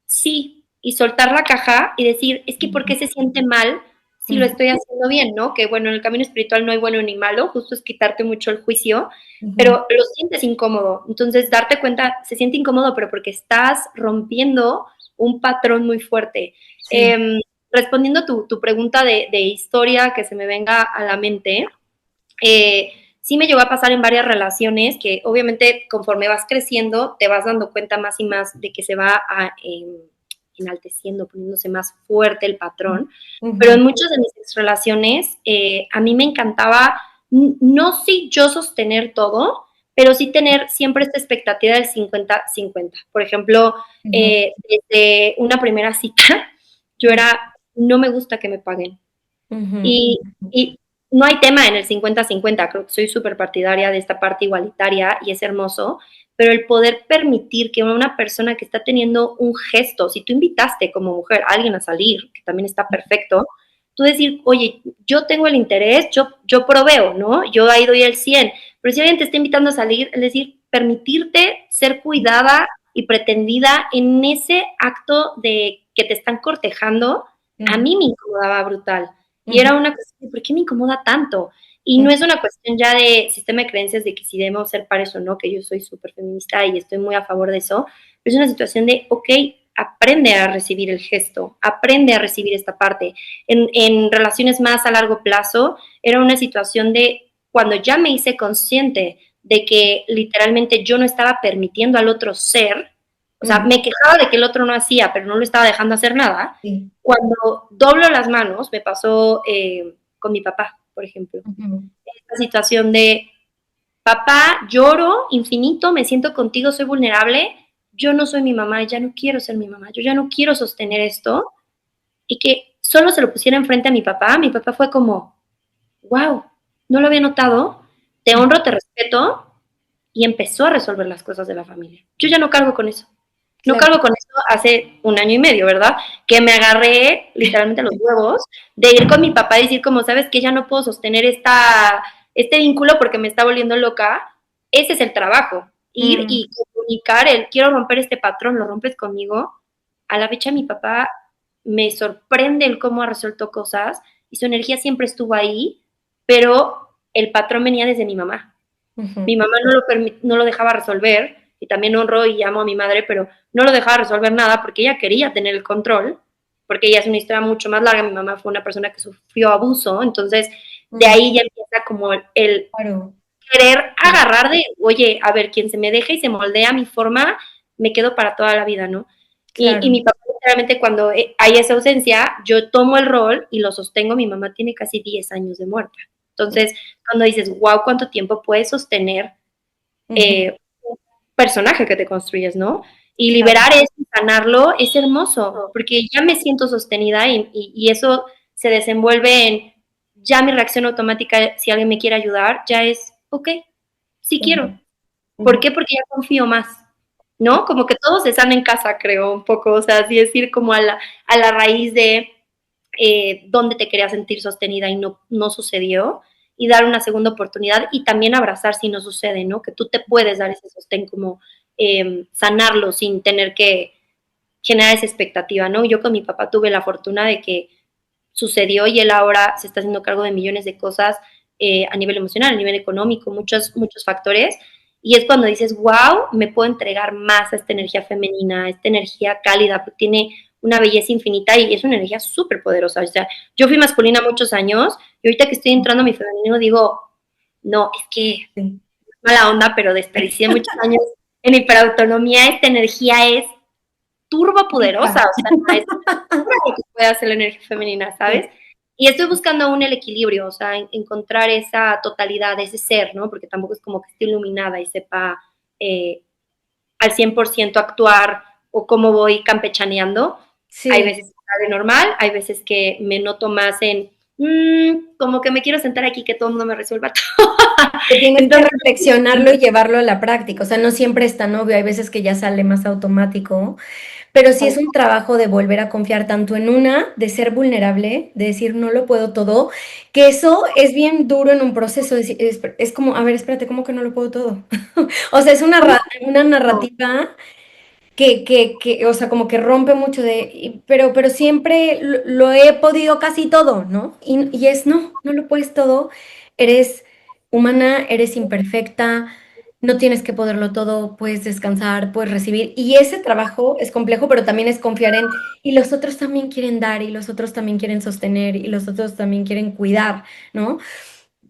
sí, y soltar la caja y decir, es que ¿por qué se siente mal si lo ujú, estoy haciendo bien, ¿no? Que bueno, en el camino espiritual no hay bueno ni malo, justo es quitarte mucho el juicio, ujú. pero lo sientes incómodo. Entonces, darte cuenta, se siente incómodo, pero porque estás rompiendo un patrón muy fuerte. Sí. Eh, respondiendo tu pregunta de historia que se me venga a la mente, sí me llegó a pasar en varias relaciones que obviamente conforme vas creciendo te vas dando cuenta más y más de que se va enalteciendo, poniéndose más fuerte el patrón. Pero Ujú, en muchas de mis relaciones a mí me encantaba, no sí yo sostener todo, pero sí tener siempre esta expectativa del 50-50. Por ejemplo, ujú, desde una primera cita, yo ujú, era, no me gusta que me paguen. ujú, Y no hay tema en el 50-50, creo que soy súper partidaria de esta parte igualitaria y es hermoso, pero el poder permitir que una persona que está teniendo un gesto, si tú invitaste como mujer a alguien a salir, que también está perfecto, tú decir, oye, yo tengo el interés, yo proveo, ¿no? Yo ahí doy el 100, pero si alguien te está invitando a salir, es decir, permitirte ser cuidada y pretendida en ese acto de que te están cortejando, a Ujú, mí me incomodaba brutal. Y ujú, era una cuestión de, ¿por qué me incomoda tanto? Y no ujú, es una cuestión ya de sistema de creencias de que si debemos ser pares o no, que yo soy súper feminista y estoy muy a favor de eso, pero es una situación de, ok, aprende a recibir el gesto, aprende a recibir esta parte. En relaciones más a largo plazo, era una situación de cuando ya me hice consciente de que literalmente yo no estaba permitiendo al otro ser, o sea, ujú, me quejaba de que el otro no hacía, pero no lo estaba dejando hacer nada. sí, Cuando doblo las manos, me pasó con mi papá, por ejemplo, ujú, esta situación de, papá, lloro infinito, me siento contigo, soy vulnerable, yo no soy mi mamá, ya no quiero ser mi mamá, yo ya no quiero sostener esto, y que solo se lo pusiera enfrente a mi papá fue como, wow, no lo había notado, te honro, te respeto, y empezó a resolver las cosas de la familia. Yo ya no cargo con eso. No claro. cargo con eso hace un año y medio, ¿verdad? Que me agarré literalmente los huevos de ir con mi papá y decir como, ¿sabes qué? Ya no puedo sostener este vínculo porque me está volviendo loca. Ese es el trabajo. Ir Mm, y comunicar el, quiero romper este patrón, lo rompes conmigo. A la fecha mi papá me sorprende el cómo ha resuelto cosas y su energía siempre estuvo ahí, pero el patrón venía desde mi mamá. Mi ujú, mamá no lo dejaba resolver, y también honro y amo a mi madre, pero no lo dejaba resolver nada porque ella quería tener el control, porque ella es una historia mucho más larga. Mi mamá fue una persona que sufrió abuso, entonces de mm, ahí ya empieza como el claro, querer claro, agarrar de, oye, a ver, quien se me deja y se moldea a mi forma, me quedo para toda la vida, ¿no? Y claro. mi papá, literalmente, cuando hay esa ausencia, yo tomo el rol y lo sostengo. Mi mamá tiene casi 10 años de muerta. Entonces, cuando dices, wow, ¿cuánto tiempo puedes sostener Ujú, un personaje que te construyes, ¿no? Y claro. liberar eso y sanarlo es hermoso, porque ya me siento sostenida y eso se desenvuelve en ya mi reacción automática, si alguien me quiere ayudar, ya es, ok, sí Ujú, quiero. ¿Por ujú, qué? Porque ya confío más, ¿no? Como que todo se sana en casa, creo, un poco, o sea, así decir como a la raíz de dónde te querías sentir sostenida y no sucedió, y dar una segunda oportunidad y también abrazar si no sucede, ¿no? Que tú te puedes dar ese sostén, como sanarlo sin tener que generar esa expectativa, ¿no? Yo con mi papá tuve la fortuna de que sucedió y él ahora se está haciendo cargo de millones de cosas a nivel emocional, a nivel económico, muchos factores. Y es cuando dices, wow, me puedo entregar más a esta energía femenina, a esta energía cálida, porque tiene una belleza infinita y es una energía súper poderosa. O sea, yo fui masculina muchos años y ahorita que estoy entrando a mi femenino digo, no, es que sí. mala onda, pero desperdicié muchos años en hiperautonomía. Esta energía es turbo poderosa, Rica. o sea, es lo que puede hacer la energía femenina, Sí. ¿sabes? Y estoy buscando aún el equilibrio, o sea, encontrar esa totalidad, ese ser, ¿no? Porque tampoco es como que esté iluminada y sepa eh, al 100% actuar o cómo voy campechaneando. Hay Sí. veces que sale normal, hay veces que me noto más en, como que me quiero sentar aquí que todo el mundo me resuelva todo. Que tienes que Entonces, reflexionarlo y llevarlo a la práctica. O sea, no siempre es tan obvio, hay veces que ya sale más automático, pero sí es un trabajo de volver a confiar tanto en una, de ser vulnerable, de decir no lo puedo todo, que eso es bien duro en un proceso. Es como, a ver, espérate, ¿cómo que no lo puedo todo? O sea, es una narrativa o sea, como que rompe mucho pero siempre lo he podido casi todo, ¿no? Y es, no lo puedes todo, eres humana, eres imperfecta, no tienes que poderlo todo, puedes descansar, puedes recibir, y ese trabajo es complejo, pero también es confiar y los otros también quieren dar, y los otros también quieren sostener, y los otros también quieren cuidar, ¿no?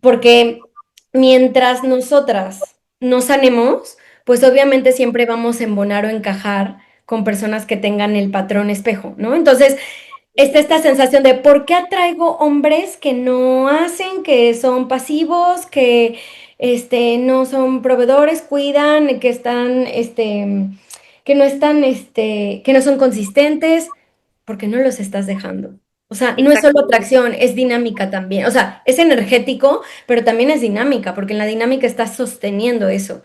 Porque mientras nosotras no sanemos, pues obviamente siempre vamos a embonar o encajar con personas que tengan el patrón espejo, ¿no? Entonces, está esta sensación de ¿por qué atraigo hombres que no hacen, que son pasivos, que no son proveedores, cuidan, que están, que no están, que no son consistentes? Porque no los estás dejando. O sea, no es solo exactamente, atracción, es dinámica también. O sea, es energético, pero también es dinámica, porque en la dinámica estás sosteniendo eso.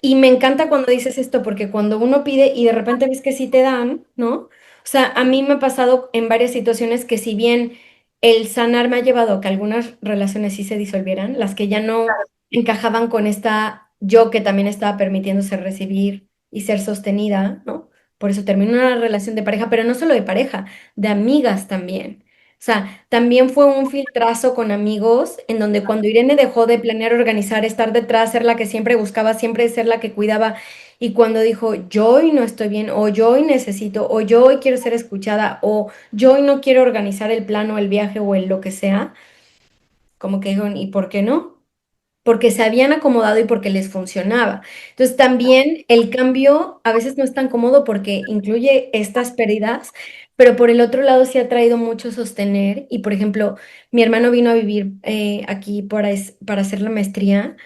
Y me encanta cuando dices esto, porque cuando uno pide y de repente ves que sí te dan, ¿no? O sea, a mí me ha pasado en varias situaciones que si bien el sanar me ha llevado a que algunas relaciones sí se disolvieran, las que ya no encajaban con esta yo que también estaba permitiéndose recibir y ser sostenida, ¿no? Por eso terminó una relación de pareja, pero no solo de pareja, de amigas también. O sea, también fue un filtrazo con amigos en donde cuando Irene dejó de planear, organizar, estar detrás, ser la que siempre buscaba, siempre ser la que cuidaba, y cuando dijo, yo hoy no estoy bien, o yo hoy necesito, o yo hoy quiero ser escuchada, o yo hoy no quiero organizar el plan o el viaje o el lo que sea, como que dijeron, ¿y por qué no? Porque se habían acomodado y porque les funcionaba. Entonces también el cambio a veces no es tan cómodo porque incluye estas pérdidas, pero por el otro lado sí ha traído mucho sostener y por ejemplo, mi hermano vino a vivir aquí para hacer la maestría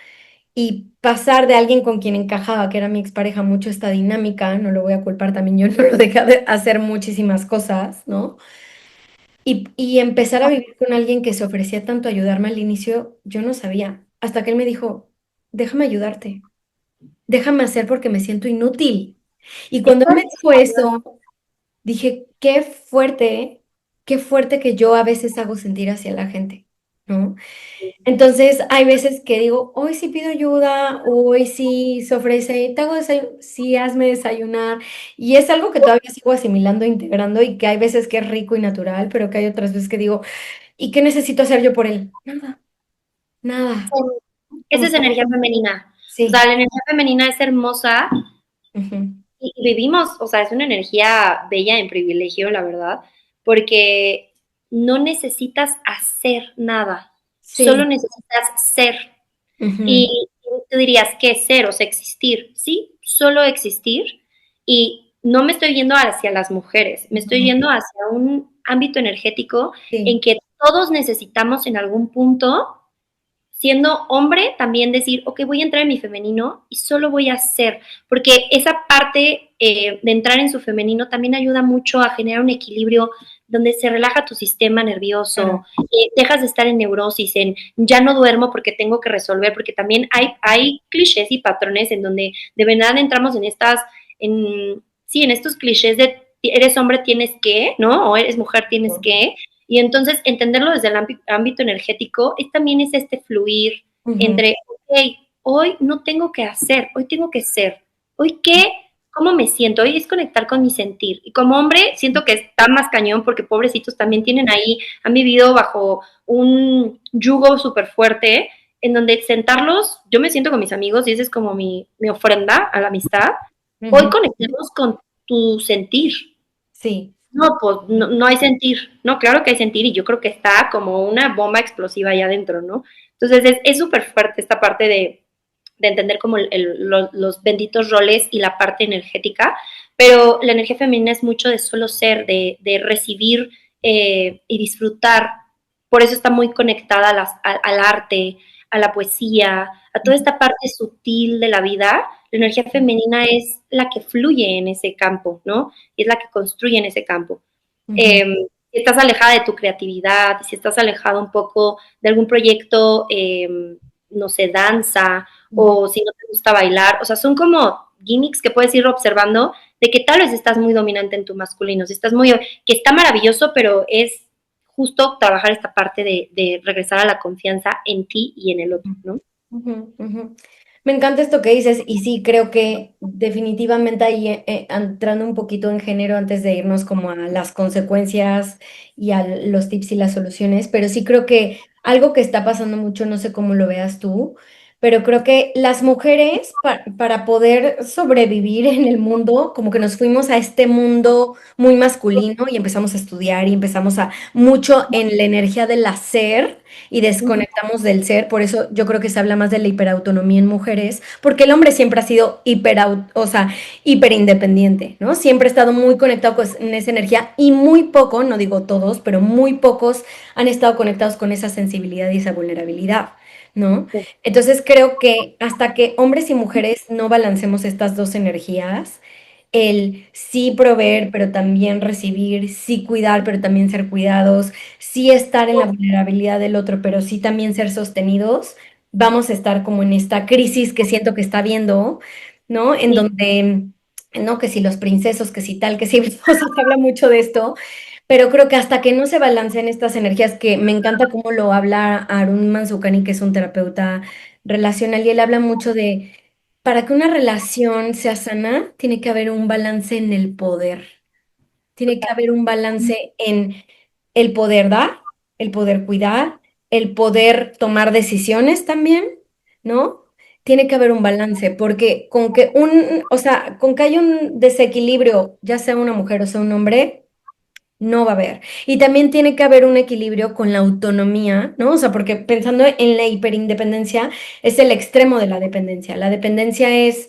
y pasar de alguien con quien encajaba, que era mi expareja, mucho esta dinámica, no lo voy a culpar también, yo no lo dejé de hacer muchísimas cosas, ¿no? Y empezar a vivir con alguien que se ofrecía tanto a ayudarme al inicio, yo no sabía, hasta que él me dijo, déjame ayudarte, déjame hacer porque me siento inútil. Y Es cuando él me dijo fuertísimo. eso, dije, qué fuerte que yo a veces hago sentir hacia la gente, ¿no? Entonces, hay veces que digo, hoy sí pido ayuda, hoy sí se ofrece, te hago sí, hazme desayunar. Y es algo que todavía sigo asimilando, integrando y que hay veces que es rico y natural, pero que hay otras veces que digo, ¿y qué necesito hacer yo por él? Nada, nada. Esa Como es que, energía femenina. O sea, sí, la energía femenina es hermosa ujú, y vivimos, o sea, es una energía bella en privilegio, la verdad, porque no necesitas hacer nada, solo sí, necesitas ser. ujú, Y tú dirías, ¿qué es ser? O sea, existir. Sí, solo existir. Y no me estoy yendo hacia las mujeres, me estoy ujú, yendo hacia un ámbito energético en sí, que todos necesitamos en algún punto, siendo hombre, también decir, ok, voy a entrar en mi femenino y solo voy a ser, porque esa parte de entrar en su femenino también ayuda mucho a generar un equilibrio donde se relaja tu sistema nervioso, claro, dejas de estar en neurosis, en ya no duermo porque tengo que resolver, porque también hay clichés y patrones en donde de verdad entramos en estas, sí, en estos clichés de eres hombre tienes que, ¿no? O eres mujer tienes que, y entonces entenderlo desde el ámbito energético es también es este fluir ujú, entre, ok, hoy no tengo que hacer, hoy tengo que ser. Hoy qué, cómo me siento, hoy es conectar con mi sentir. Y como hombre siento que está más cañón porque pobrecitos también tienen ahí, han vivido bajo un yugo súper fuerte en donde sentarlos, yo me siento con mis amigos y esa es como mi ofrenda a la amistad. Hoy ujú, conectemos con tu sentir, sí, no, pues no, no hay sentir. No, claro que hay sentir y yo creo que está como una bomba explosiva allá adentro, ¿no? Entonces es súper fuerte esta parte de entender como los benditos roles y la parte energética, pero la energía femenina es mucho de solo ser, de recibir y disfrutar. Por eso está muy conectada al arte, a la poesía, a toda esta parte sutil de la vida. La energía femenina es la que fluye en ese campo, ¿no? Y es la que construye en ese campo. ujú, Eh, si estás alejada de tu creatividad, si estás alejada un poco de algún proyecto, no sé, danza, ujú, o si no te gusta bailar, o sea, son como gimmicks que puedes ir observando de que tal vez estás muy dominante en tu masculino, si estás muy, que está maravilloso, pero es justo trabajar esta parte de regresar a la confianza en ti y en el otro, ¿no? ujú, ujú. Me encanta esto que dices y sí, creo que definitivamente ahí entrando un poquito en género antes de irnos como a las consecuencias y a los tips y las soluciones, pero sí creo que algo que está pasando mucho, no sé cómo lo veas tú, pero creo que las mujeres para poder sobrevivir en el mundo, como que nos fuimos a este mundo muy masculino y empezamos a estudiar y empezamos a mucho en la energía del hacer y desconectamos del ser, por eso yo creo que se habla más de la hiperautonomía en mujeres, porque el hombre siempre ha sido o sea, hiperindependiente, ¿no? Siempre ha estado muy conectado con esa energía y muy poco, no digo todos, pero muy pocos han estado conectados con esa sensibilidad y esa vulnerabilidad, ¿no? Entonces creo que hasta que hombres y mujeres no balancemos estas dos energías, el sí proveer, pero también recibir, sí cuidar, pero también ser cuidados, sí estar en la vulnerabilidad del otro, pero sí también ser sostenidos, vamos a estar como en esta crisis que siento que está viendo, ¿no? En Sí, donde, no, que si los princesos, que si tal, que si, o sea, se habla mucho de esto, pero creo que hasta que no se balanceen estas energías, que me encanta cómo lo habla Arun Mansukani, que es un terapeuta relacional, y él habla mucho de para que una relación sea sana, tiene que haber un balance en el poder. Tiene que haber un balance en el poder dar, el poder cuidar, el poder tomar decisiones también, ¿no? Tiene que haber un balance, porque o sea, con que haya un desequilibrio, ya sea una mujer o sea un hombre, no va a haber. Y también tiene que haber un equilibrio con la autonomía, ¿no? O sea, porque pensando en la hiperindependencia, es el extremo de la dependencia. La dependencia es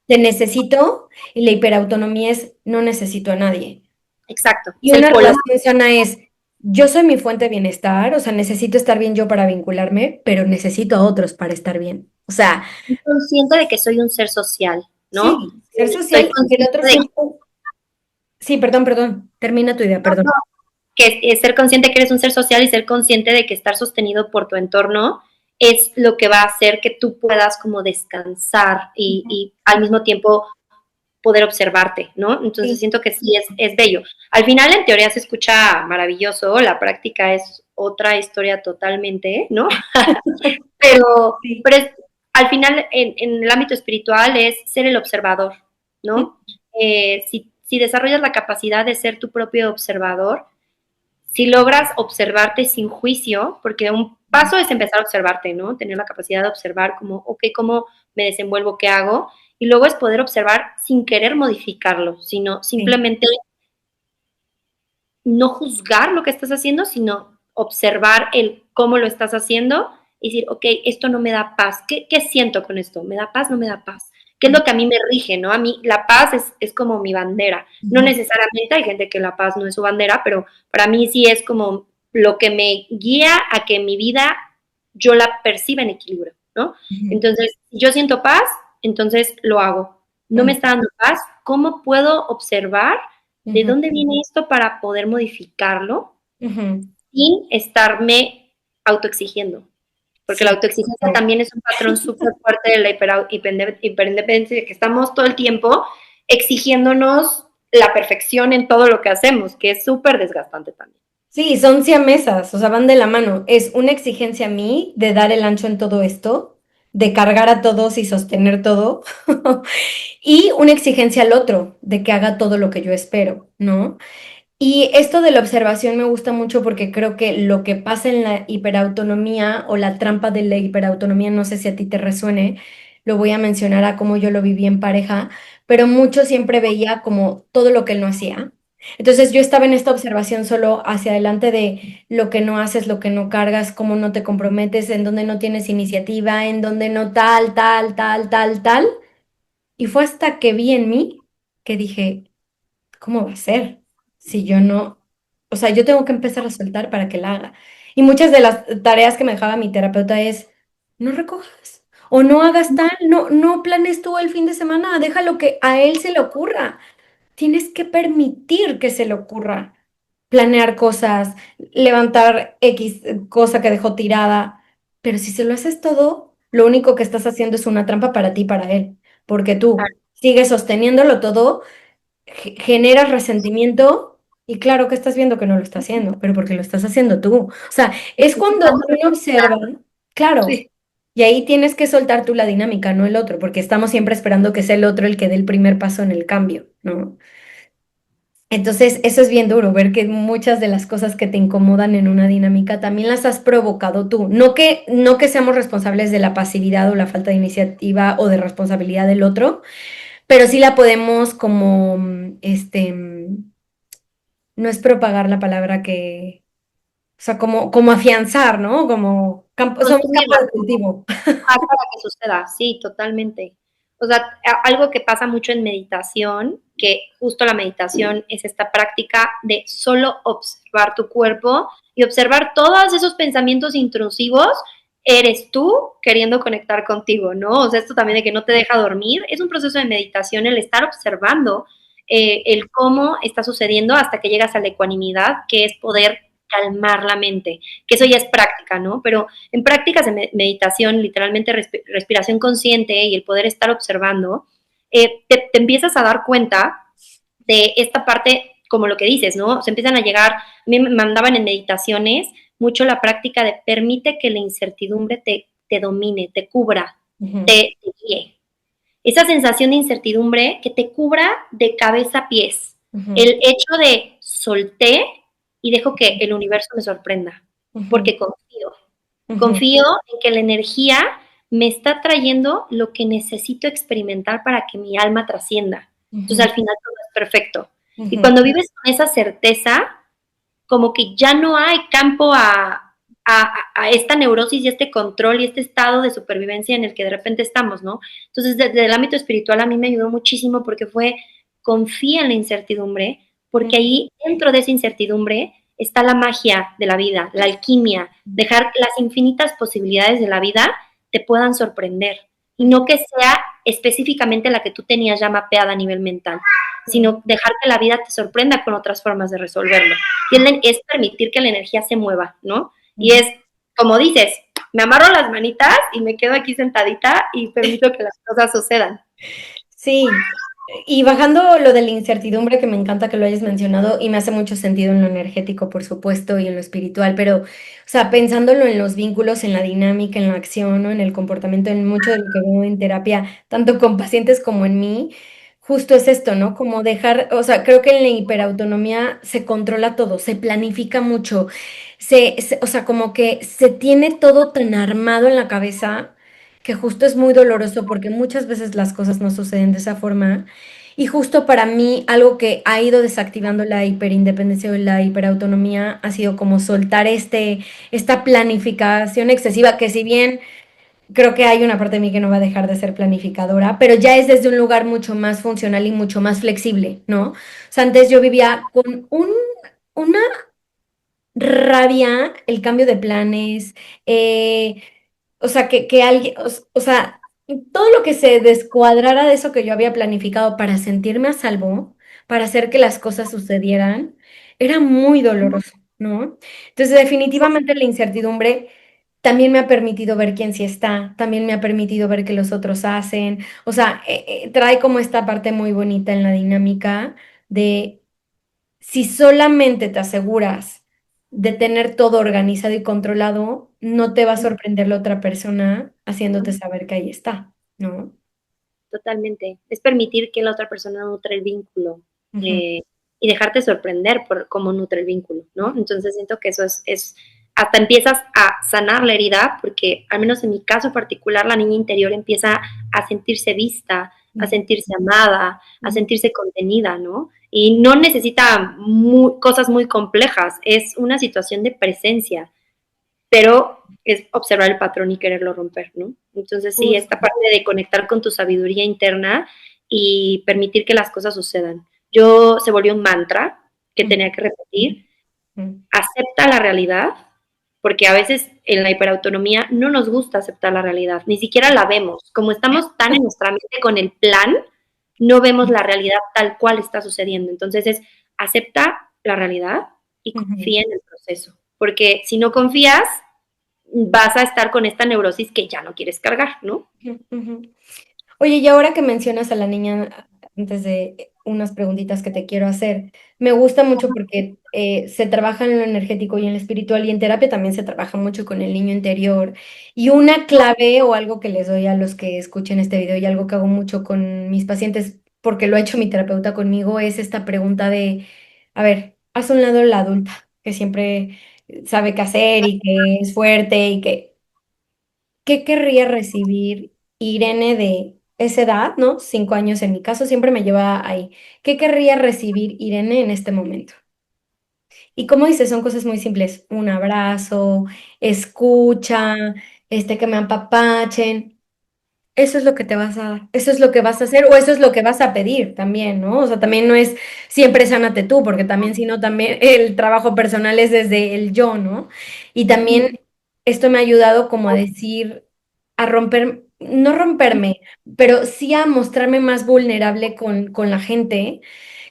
te necesito y la hiperautonomía es no necesito a nadie. Exacto, Y es el una polo. relación sana es yo soy mi fuente de bienestar, o sea, necesito estar bien yo para vincularme, pero necesito a otros para estar bien. O sea, Consciente de que soy un ser social, ¿no? sí, ser Soy social y que el consciente otro de siempre... Sí, perdón, termina tu idea, perdón. que es ser consciente que eres un ser social y ser consciente de que estar sostenido por tu entorno es lo que va a hacer que tú puedas como descansar y al mismo tiempo poder observarte, ¿no? Entonces Sí, siento que sí es bello. Al final en teoría se escucha maravilloso, la práctica es otra historia totalmente, ¿no? sí. Pero es, al final en el ámbito espiritual es ser el observador, ¿no? Si desarrollas la capacidad de ser tu propio observador, si logras observarte sin juicio, porque un paso es empezar a observarte, ¿no? Tener la capacidad de observar como, ok, ¿cómo me desenvuelvo? ¿Qué hago? Y luego es poder observar sin querer modificarlo, sino Sí. simplemente no juzgar lo que estás haciendo, sino observar el cómo lo estás haciendo y decir, ok, esto no me da paz. ¿Qué siento con esto? ¿Me da paz? ¿No me da paz? ¿Qué es lo que a mí me rige? ¿No? A mí la paz es como mi bandera. No Ujú, necesariamente hay gente que la paz no es su bandera, pero para mí sí es como lo que me guía a que mi vida yo la perciba en equilibrio, ¿no? ujú, Entonces, si yo siento paz, entonces lo hago. No me ujú, está dando paz, ¿cómo puedo observar de ujú, dónde viene esto para poder modificarlo ujú. sin estarme autoexigiendo? Porque la Sí. autoexigencia también es un patrón súper fuerte de la hiperindependencia, de que estamos todo el tiempo exigiéndonos la perfección en todo lo que hacemos, que es súper desgastante también. Sí, son siamesas, o sea, van de la mano. Es una exigencia a mí de dar el ancho en todo esto, de cargar a todos y sostener todo, y una exigencia al otro, de que haga todo lo que yo espero, ¿no? Y esto de la observación me gusta mucho porque creo que lo que pasa en la hiperautonomía o la trampa de la hiperautonomía, no sé si a ti te resuene, lo voy a mencionar a cómo yo lo viví en pareja, pero mucho siempre veía como todo lo que él no hacía. Entonces yo estaba en esta observación solo hacia adelante de lo que no haces, lo que no cargas, cómo no te comprometes, en donde no tienes iniciativa, en donde no tal. Y fue hasta que vi en mí que dije, ¿cómo va a ser? Si yo no, o sea, yo tengo que empezar a soltar para que la haga. Y muchas de las tareas que me dejaba mi terapeuta es, no recojas o no hagas tal, no planes tú el fin de semana, déjalo que a él se le ocurra. Tienes que permitir que se le ocurra planear cosas, levantar X cosa que dejó tirada, pero si se lo haces todo, lo único que estás haciendo es una trampa para ti y para él, porque tú sigues sosteniéndolo todo generas resentimiento y claro que estás viendo que no lo está haciendo, pero porque lo estás haciendo tú. O sea, es cuando uno observa, claro, Sí. y ahí tienes que soltar tú la dinámica, no el otro, porque estamos siempre esperando que sea el otro el que dé el primer paso en el cambio, ¿no? Entonces, eso es bien duro, ver que muchas de las cosas que te incomodan en una dinámica también las has provocado tú. No que seamos responsables de la pasividad o la falta de iniciativa o de responsabilidad del otro, pero sí la podemos como, no es propagar la palabra que, o sea, como afianzar, ¿no? Como campo, somos campo Construirla. de cultivo. Para que suceda, sí, totalmente. O sea, algo que pasa mucho en meditación, que justo la meditación es esta práctica de solo observar tu cuerpo y observar todos esos pensamientos intrusivos, eres tú queriendo conectar contigo, ¿no? O sea, esto también de que no te deja dormir, es un proceso de meditación el estar observando el cómo está sucediendo hasta que llegas a la ecuanimidad, que es poder calmar la mente, que eso ya es práctica, ¿no? Pero en prácticas de meditación, literalmente respiración consciente y el poder estar observando, te empiezas a dar cuenta de esta parte, como lo que dices, ¿no? Se empiezan a llegar, a mí me mandaban en meditaciones mucho la práctica de permite que la incertidumbre te domine, te cubra, Ujú, te guíe. Esa sensación de incertidumbre que te cubra de cabeza a pies. ujú, El hecho de solté y dejo que el universo me sorprenda, ujú, porque confío. ujú, Confío en que la energía me está trayendo lo que necesito experimentar para que mi alma trascienda. Entonces ujú, al final todo es perfecto. Y ujú, cuando vives con esa certeza, como que ya no hay campo a esta neurosis y este control y este estado de supervivencia en el que de repente estamos, ¿no? Entonces, desde el ámbito espiritual a mí me ayudó muchísimo porque fue confía en la incertidumbre, porque ujú, ahí dentro de esa incertidumbre está la magia de la vida, la alquimia, dejar las infinitas posibilidades de la vida te puedan sorprender y ujú, no que sea específicamente la que tú tenías ya mapeada a nivel mental, sí. sino dejar que la vida te sorprenda con otras formas de resolverlo. Y es permitir que la energía se mueva, ¿no? Y Ujú. es, como dices, me amarro las manitas y me quedo aquí sentadita y permito que las cosas sucedan. Sí, y bajando lo de la incertidumbre, que me encanta que lo hayas mencionado y me hace mucho sentido en lo energético, por supuesto, y en lo espiritual, pero, o sea, pensándolo en los vínculos, en la dinámica, en la acción, ¿no? En el comportamiento, en mucho de lo que veo en terapia, tanto con pacientes como en mí, justo es esto, ¿no? Como dejar, o sea, creo que en la hiperautonomía se controla todo, se planifica mucho, o sea, como que se tiene todo tan armado en la cabeza que justo es muy doloroso porque muchas veces las cosas no suceden de esa forma. Y justo para mí, algo que ha ido desactivando la hiperindependencia o la hiperautonomía ha sido como soltar esta planificación excesiva, que si bien creo que hay una parte de mí que no va a dejar de ser planificadora, pero ya es desde un lugar mucho más funcional y mucho más flexible, ¿no? O sea, antes yo vivía con una rabia el cambio de planes, o sea, que alguien, o sea, todo lo que se descuadrara de eso que yo había planificado para sentirme a salvo, para hacer que las cosas sucedieran, era muy doloroso, ¿no? Entonces, definitivamente la incertidumbre también me ha permitido ver quién sí está, también me ha permitido ver qué los otros hacen, o sea, trae como esta parte muy bonita en la dinámica de si solamente te aseguras de tener todo organizado y controlado, no te va a sorprender la otra persona haciéndote saber que ahí está, ¿no? Totalmente. Es permitir que la otra persona nutre el vínculo Ujú, eh, y dejarte sorprender por cómo nutre el vínculo, ¿no? Entonces siento que eso hasta empiezas a sanar la herida, porque al menos en mi caso particular, la niña interior empieza a sentirse vista, a ujú, sentirse amada, a ujú, sentirse contenida, ¿no? Y no necesita cosas muy complejas, es una situación de presencia, pero es observar el patrón y quererlo romper, ¿no? Entonces sí, justo, esta parte de conectar con tu sabiduría interna y permitir que las cosas sucedan. Yo se volvió un mantra que ujú, tenía que repetir, ujú, acepta la realidad, porque a veces en la hiperautonomía no nos gusta aceptar la realidad, ni siquiera la vemos. Como estamos tan en nuestra mente con el plan, no vemos la realidad tal cual está sucediendo. Entonces es acepta la realidad y ujú, confía en el proceso, porque si no confías, vas a estar con esta neurosis que ya no quieres cargar, ¿no? ujú, ujú. Oye, y ahora que mencionas a la niña, antes de unas preguntitas que te quiero hacer, me gusta mucho porque se trabaja en lo energético y en lo espiritual y en terapia también se trabaja mucho con el niño interior. Y una clave o algo que les doy a los que escuchen este video y algo que hago mucho con mis pacientes, porque lo ha hecho mi terapeuta conmigo, es esta pregunta de, a ver, haz a un lado la adulta, que siempre sabe qué hacer y que es fuerte y que ¿qué querría recibir Irene de esa edad, ¿no? 5 años en mi caso, siempre me lleva ahí. ¿Qué querría recibir Irene en este momento? Y como dices, son cosas muy simples. Un abrazo, escucha, que me apapachen. Eso es lo que te vas a dar, eso es lo que vas a hacer o eso es lo que vas a pedir también, ¿no? O sea, también no es siempre sánate tú, porque también si no, también el trabajo personal es desde el yo, ¿no? Y también esto me ha ayudado como a decir, a romper, no romperme, pero sí a mostrarme más vulnerable con la gente,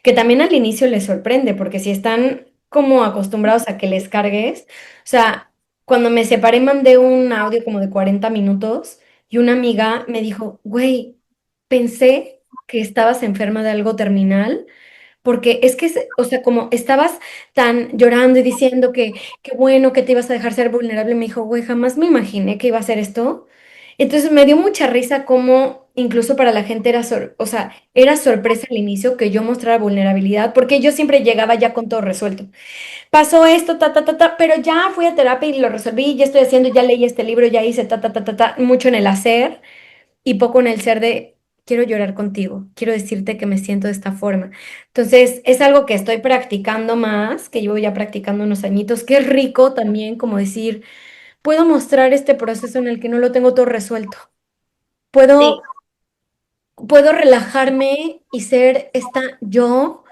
que también al inicio les sorprende, porque si están como acostumbrados a que les cargues, o sea, cuando me separé mandé un audio como de 40 minutos y una amiga me dijo, güey, pensé que estabas enferma de algo terminal, porque es que, o sea, como estabas tan llorando y diciendo que qué bueno que te ibas a dejar ser vulnerable, me dijo, güey, jamás me imaginé que iba a hacer esto. Entonces me dio mucha risa cómo incluso para la gente era, o sea, era sorpresa al inicio que yo mostrara vulnerabilidad, porque yo siempre llegaba ya con todo resuelto. Pasó esto, ta, ta, ta, ta, pero ya fui a terapia y lo resolví, ya estoy haciendo, ya leí este libro, ya hice ta, ta, ta, ta, ta, mucho en el hacer y poco en el ser de quiero llorar contigo, quiero decirte que me siento de esta forma. Entonces, es algo que estoy practicando más, que llevo ya practicando unos añitos, que es rico también, como decir, puedo mostrar este proceso en el que no lo tengo todo resuelto. Sí, Puedo, puedo relajarme y ser esta yo,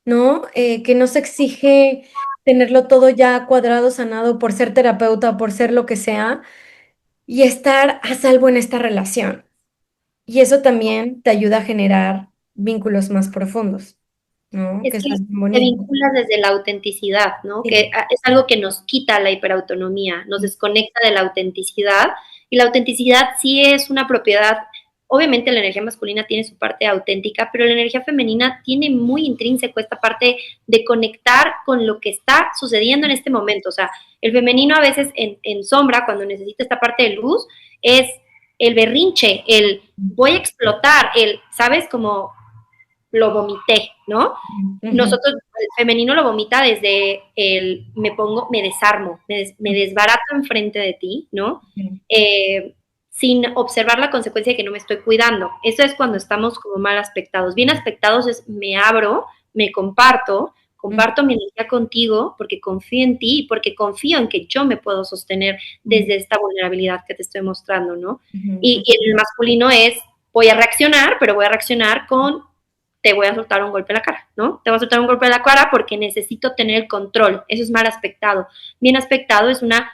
¿no? Que no se exige tenerlo todo ya cuadrado, sanado por ser terapeuta, por ser lo que sea, y estar a salvo en esta relación. Y eso también te ayuda a generar vínculos más profundos, ¿no? es Que que eso es bien te bonito. vinculas desde la autenticidad, ¿no? Que Sí. es algo que nos quita la hiperautonomía, nos desconecta de la autenticidad y la autenticidad sí es una propiedad. Obviamente la energía masculina tiene su parte auténtica, pero la energía femenina tiene muy intrínseco esta parte de conectar con lo que está sucediendo en este momento. O sea, el femenino a veces en sombra, cuando necesita esta parte de luz, es el berrinche, el voy a explotar, el, ¿sabes? Como lo vomité, ¿no? Ujú, Nosotros, el femenino lo vomita desde el me pongo, me desarmo, me desbarato enfrente de ti, ¿no? ujú, Sin observar la consecuencia de que no me estoy cuidando. Eso es cuando estamos como mal aspectados. Bien aspectados es me abro, me comparto, ujú, comparto mi energía contigo porque confío en ti y porque confío en que yo me puedo sostener desde esta vulnerabilidad que te estoy mostrando, ¿no? ujú, Y el masculino es voy a reaccionar, pero voy a reaccionar con te voy a soltar un golpe en la cara, ¿no? Te voy a soltar un golpe en la cara porque necesito tener el control. Eso es mal aspectado. Bien aspectado es una,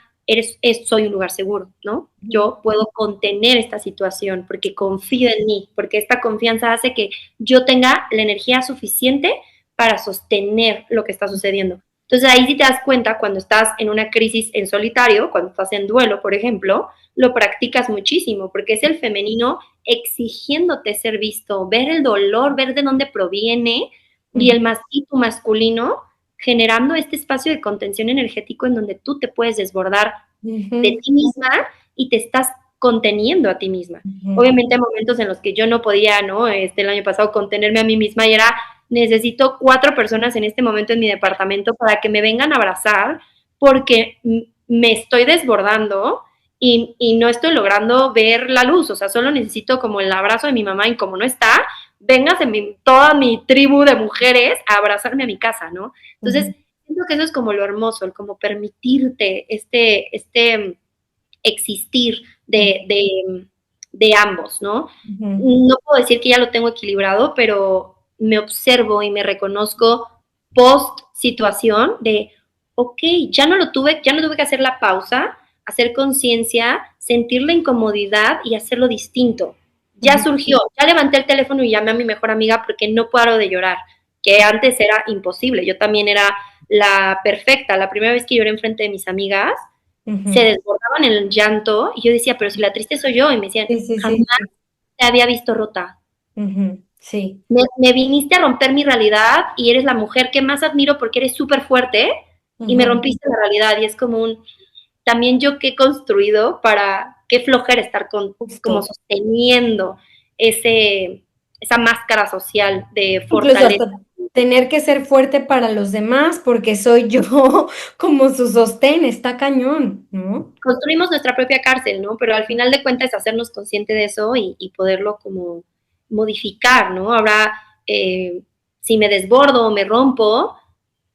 soy un lugar seguro, ¿no? ujú, Yo puedo contener esta situación porque confío en mí, porque esta confianza hace que yo tenga la energía suficiente para sostener lo que está sucediendo. Entonces ahí sí te das cuenta cuando estás en una crisis en solitario, cuando estás en duelo, por ejemplo, lo practicas muchísimo, porque es el femenino exigiéndote ser visto, ver el dolor, ver de dónde proviene, y ujú, el masculino masculino generando este espacio de contención energético en donde tú te puedes desbordar de ujú, ti misma y te estás conteniendo a ti misma. ujú, Obviamente hay momentos en los que yo no podía, ¿no? El año pasado contenerme a mí misma y era, necesito 4 personas en este momento en mi departamento para que me vengan a abrazar porque me estoy desbordando y no estoy logrando ver la luz, o sea, solo necesito como el abrazo de mi mamá y como no está, vengas en toda mi tribu de mujeres a abrazarme a mi casa, ¿no? Entonces, ujú, siento que eso es como lo hermoso, el como permitirte este existir de ambos, ¿no? ujú, No puedo decir que ya lo tengo equilibrado, pero me observo y me reconozco post situación de, ok, ya no tuve que hacer la pausa, hacer conciencia, sentir la incomodidad y hacerlo distinto. Ya ujú. surgió, ya levanté el teléfono y llamé a mi mejor amiga porque no paro de llorar, que antes era imposible. Yo también era la perfecta. La primera vez que lloré enfrente de mis amigas, se Ujú. desbordaban en el llanto y yo decía, pero si la triste soy yo, y me decían, Sí, sí, jamás sí, sí. te había visto rota. Ujú, sí. Me viniste a romper mi realidad y eres la mujer que más admiro porque eres súper fuerte y me Ujú, rompiste la realidad y es como un, también yo que he construido para, qué flojera estar como justo. sosteniendo esa máscara social de Incluso fortaleza. hasta tener que ser fuerte para los demás porque soy yo como su sostén, está cañón, ¿no? Construimos nuestra propia cárcel, ¿no? Pero al final de cuentas hacernos consciente de eso y poderlo como modificar, ¿no? Ahora, si me desbordo o me rompo,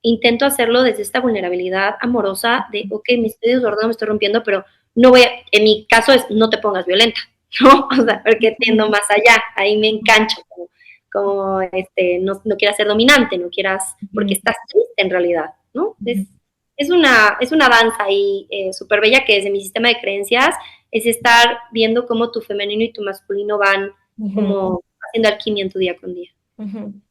intento hacerlo desde esta vulnerabilidad amorosa de, ok, me estoy desbordando, me estoy rompiendo, pero no voy a, en mi caso es, no te pongas violenta, ¿no? O sea, porque tiendo más allá, ahí me engancho, no quieras ser dominante, no quieras, porque Ujú, estás triste en realidad, ¿no? ujú, Es una danza ahí súper bella que desde mi sistema de creencias es estar viendo cómo tu femenino y tu masculino van ujú, como haciendo alquimia en tu día con día. ujú.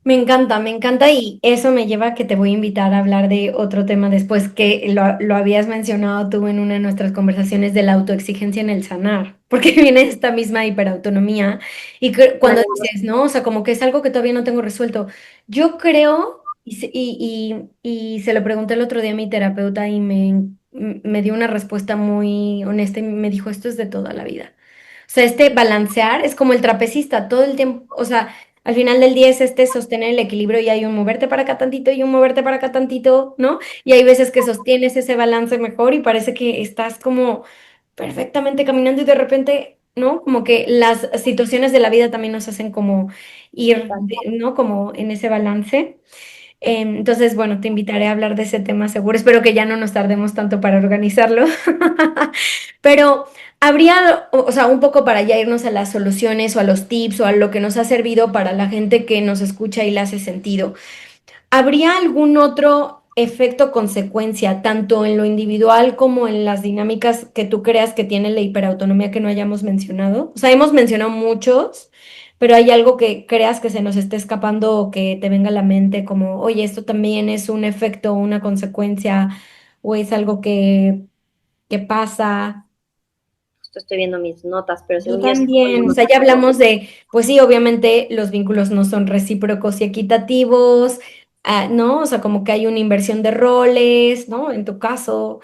Me encanta y eso me lleva a que te voy a invitar a hablar de otro tema después que lo habías mencionado tú en una de nuestras conversaciones de la autoexigencia en el sanar, porque viene esta misma hiperautonomía y cuando Claro. dices, ¿no? O sea, como que es algo que todavía no tengo resuelto. Yo creo, y se lo pregunté el otro día a mi terapeuta y me dio una respuesta muy honesta y me dijo, esto es de toda la vida. O sea, este balancear es como el trapecista, todo el tiempo, o sea, al final del día es este sostener el equilibrio y hay un moverte para acá tantito y un moverte para acá tantito, ¿no? Y hay veces que sostienes ese balance mejor y parece que estás como perfectamente caminando y de repente, ¿no? Como que las situaciones de la vida también nos hacen como ir, Total. ¿no? Como en ese balance. Entonces, bueno, te invitaré a hablar de ese tema seguro. Espero que ya no nos tardemos tanto para organizarlo. Pero habría, o sea, un poco para ya irnos a las soluciones o a los tips o a lo que nos ha servido para la gente que nos escucha y le hace sentido. ¿Habría algún otro efecto consecuencia, tanto en lo individual como en las dinámicas que tú creas que tiene la hiperautonomía que no hayamos mencionado? O sea, hemos mencionado muchos, pero hay algo que creas que se nos esté escapando o que te venga a la mente como, oye, esto también es un efecto, una consecuencia, o es algo que pasa. Justo estoy viendo mis notas, pero Yo según yo es como también, o sea, ya hablamos de, pues sí, obviamente los vínculos no son recíprocos y equitativos, ¿no? O sea, como que hay una inversión de roles, ¿no? En tu caso,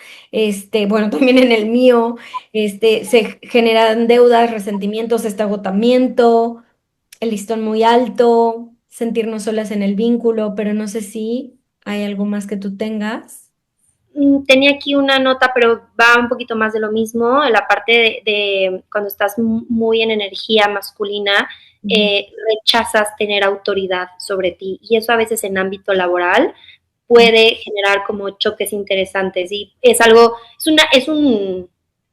bueno, también en el mío, se generan deudas, resentimientos, este agotamiento, el listón muy alto, sentirnos solas en el vínculo, pero no sé si hay algo más que tú tengas. tenía aquí una nota, pero va un poquito más de lo mismo, la parte de cuando estás muy en energía masculina, Ujú, rechazas tener autoridad sobre ti y eso a veces en ámbito laboral puede generar como choques interesantes y es algo,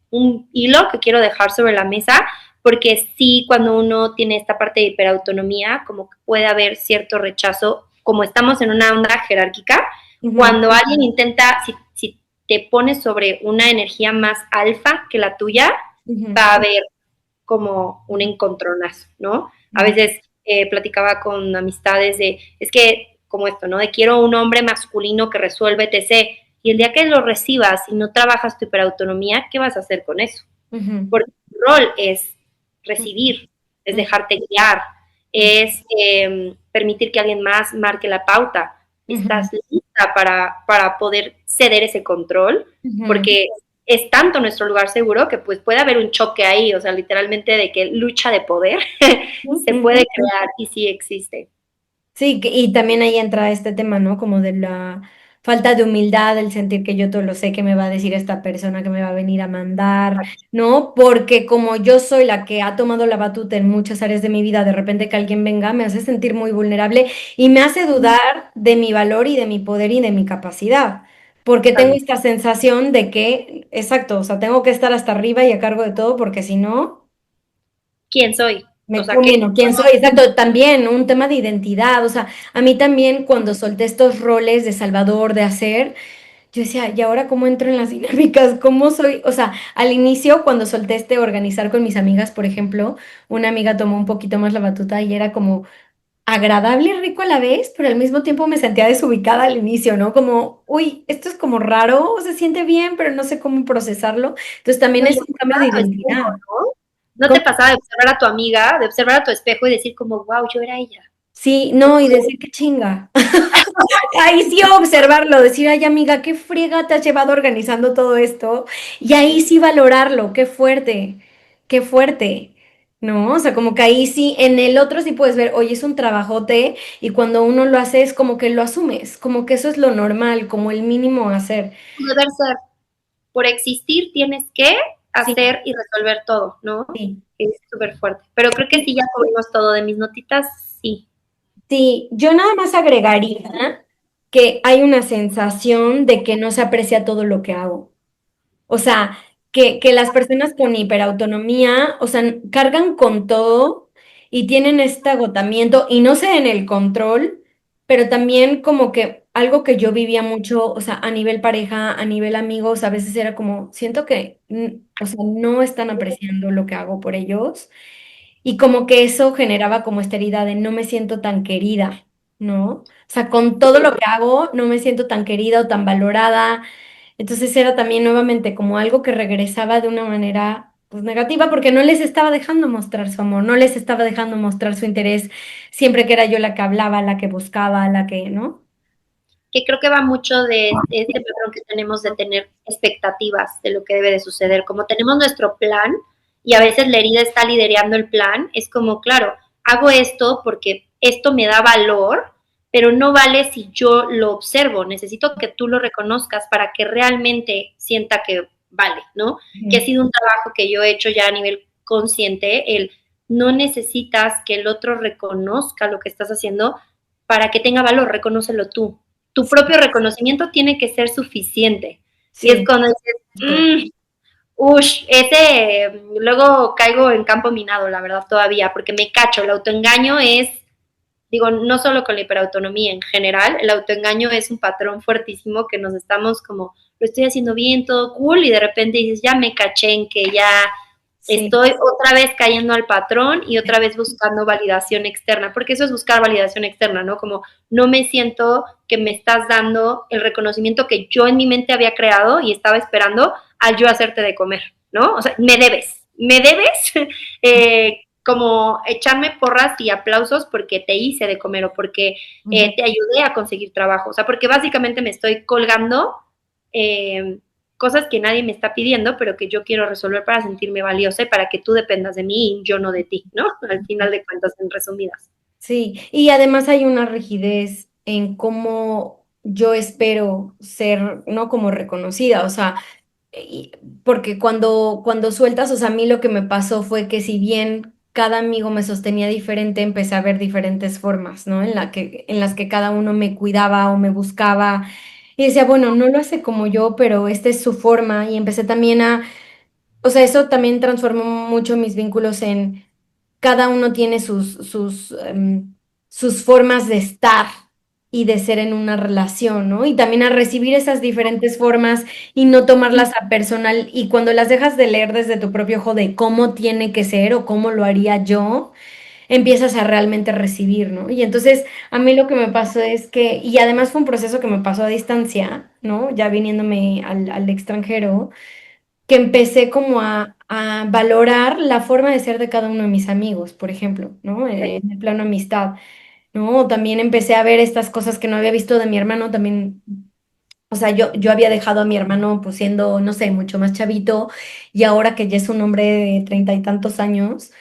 un hilo que quiero dejar sobre la mesa porque sí, cuando uno tiene esta parte de hiperautonomía, como que puede haber cierto rechazo, como estamos en una onda jerárquica, ujú, cuando alguien intenta, si te pones sobre una energía más alfa que la tuya, ujú, va a haber como un encontronazo, ¿no? A ujú, veces platicaba con amistades de, es que como esto, ¿no? De quiero un hombre masculino que resuelve etc. Y el día que lo recibas y no trabajas tu hiperautonomía, ¿qué vas a hacer con eso? ujú, Porque tu rol es ujú, recibir, es ujú, dejarte guiar, ujú, es permitir que alguien más marque la pauta. ujú, Estás lista para poder ceder ese control, ujú. porque es tanto nuestro lugar seguro que pues puede haber un choque ahí, o sea, literalmente de que lucha de poder se Ujú. puede crear y sí existe. Sí, y también ahí entra este tema, ¿no? Como de la falta de humildad, el sentir que yo todo lo sé, que me va a decir esta persona, que me va a venir a mandar, ¿no? Porque como yo soy la que ha tomado la batuta en muchas áreas de mi vida, de repente que alguien venga me hace sentir muy vulnerable y me hace dudar de mi valor y de mi poder y de mi capacidad. Porque tengo Totalmente. esta sensación de que, exacto, o sea, tengo que estar hasta arriba y a cargo de todo, porque si no, ¿Quién soy? O me sea, ¿qué? culmino, quién soy, exacto, también un tema de identidad, o sea, a mí también cuando solté estos roles de salvador, de hacer, yo decía, ¿y ahora cómo entro en las dinámicas? ¿Cómo soy? O sea, al inicio, cuando solté este organizar con mis amigas, por ejemplo, una amiga tomó un poquito más la batuta y era como agradable y rico a la vez, pero al mismo tiempo me sentía desubicada al inicio, ¿no? Como, uy, esto es como raro, se siente bien, pero no sé cómo procesarlo. Entonces también No, y es un cambio de observar tu espejo, identidad. ¿no? ¿No te pasaba de observar a tu amiga, de observar a tu espejo y decir como, wow, yo era ella? Sí, no, y decir qué chinga. Ahí sí observarlo, decir, ay amiga, qué friega te has llevado organizando todo esto. Y ahí sí valorarlo, qué fuerte, ¿no? O sea, como que ahí sí, en el otro sí puedes ver, oye, es un trabajote y cuando uno lo hace es como que lo asumes, como que eso es lo normal, como el mínimo a hacer. Poder ser. Por existir tienes que Sí, hacer y resolver todo, ¿no? sí. Es súper fuerte. Pero creo que sí ya cubrimos todo de mis notitas, sí. Sí, yo nada más agregaría que hay una sensación de que no se aprecia todo lo que hago. O sea, que las personas con hiperautonomía, o sea, cargan con todo y tienen este agotamiento y no sé en el control, pero también como que algo que yo vivía mucho, o sea, a nivel pareja, a nivel amigos, a veces era como, siento que, o sea, no están apreciando lo que hago por ellos y como que eso generaba como esta herida de no me siento tan querida, ¿no? O sea, con todo lo que hago, no me siento tan querida o tan valorada. Entonces era también nuevamente como algo que regresaba de una manera pues negativa porque no les estaba dejando mostrar su amor, no les estaba dejando mostrar su interés siempre que era yo la que hablaba, la que buscaba, la que, ¿no? que creo que va mucho de este patrón que tenemos de tener expectativas de lo que debe de suceder. Como tenemos nuestro plan y a veces la herida está liderando el plan, es como, claro, hago esto porque esto me da valor, pero no vale si yo lo observo. Necesito que tú lo reconozcas para que realmente sienta que vale, ¿no? Que ha sido un trabajo que yo he hecho ya a nivel consciente, el no necesitas que el otro reconozca lo que estás haciendo para que tenga valor, reconócelo tú. Tu propio reconocimiento tiene que ser suficiente. Y es Sí, cuando dices, justo. luego caigo en campo minado, la verdad, todavía, porque me cacho, el autoengaño es, digo, no solo con la hiperautonomía en general, el autoengaño es un patrón fuertísimo que nos estamos como, lo estoy haciendo bien, todo cool, y de repente dices, ya me caché en que ya Sí, estoy otra vez cayendo al patrón y otra vez buscando validación externa, porque eso es buscar validación externa, ¿no? Como no me siento que me estás dando el reconocimiento que yo en mi mente había creado y estaba esperando al yo hacerte de comer, ¿no? O sea, me debes como echarme porras y aplausos porque te hice de comer o porque ujú. te ayudé a conseguir trabajo, o sea, porque básicamente me estoy colgando eh, cosas que nadie me está pidiendo, pero que yo quiero resolver para sentirme valiosa y para que tú dependas de mí y yo no de ti, ¿no? Al final de cuentas, en resumidas. Sí, y además hay una rigidez en cómo yo espero ser, ¿no? Como reconocida, o sea, y- porque cuando sueltas, o sea, a mí lo que me pasó fue que si bien cada amigo me sostenía diferente, empecé a ver diferentes formas, ¿no? En las que cada uno me cuidaba o me buscaba y decía, bueno, no lo hace como yo, pero esta es su forma y empecé también a, o sea, eso también transformó mucho mis vínculos en cada uno tiene sus formas de estar y de ser en una relación, ¿no? Y también a recibir esas diferentes formas y no tomarlas a personal. Y cuando las dejas de leer desde tu propio ojo de cómo tiene que ser o cómo lo haría yo, empiezas a realmente recibir, ¿no? Y entonces a mí lo que me pasó es que, y además fue un proceso que me pasó a distancia, ¿no? Ya viniéndome al extranjero que empecé como a valorar la forma de ser de cada uno de mis amigos, por ejemplo, ¿no? En el plano amistad, ¿no? También empecé a ver estas cosas que no había visto de mi hermano, también, o sea, yo había dejado a mi hermano pues siendo, no sé, mucho más chavito y ahora que ya es un hombre de 30 y tantos años,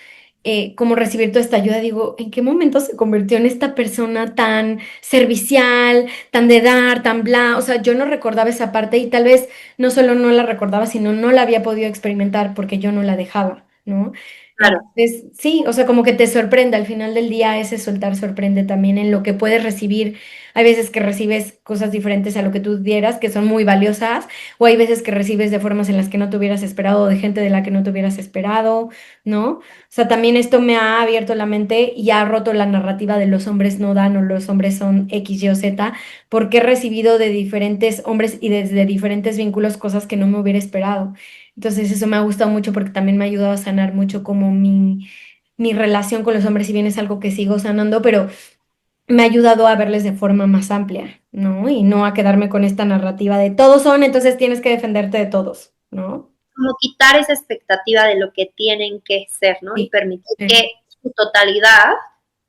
como recibir toda esta ayuda, digo, ¿en qué momento se convirtió en esta persona tan servicial, tan de dar, tan bla? O sea, yo no recordaba esa parte y tal vez no solo no la recordaba, sino no la había podido experimentar porque yo no la dejaba, ¿no? Claro, Entonces, sí, o sea, como que te sorprende, al final del día ese soltar sorprende también en lo que puedes recibir. Hay veces que recibes cosas diferentes a lo que tú dieras, que son muy valiosas, o hay veces que recibes de formas en las que no te hubieras esperado o de gente de la que no te hubieras esperado, ¿no? O sea, también esto me ha abierto la mente y ha roto la narrativa de los hombres no dan o los hombres son X, Y o Z, porque he recibido de diferentes hombres y desde diferentes vínculos cosas que no me hubiera esperado. Entonces eso me ha gustado mucho porque también me ha ayudado a sanar mucho como mi relación con los hombres, si bien es algo que sigo sanando, pero me ha ayudado a verles de forma más amplia, ¿no? Y no a quedarme con esta narrativa de todos son, entonces tienes que defenderte de todos, ¿no? como quitar esa expectativa de lo que tienen que ser, ¿no? Y Sí. permitir que su totalidad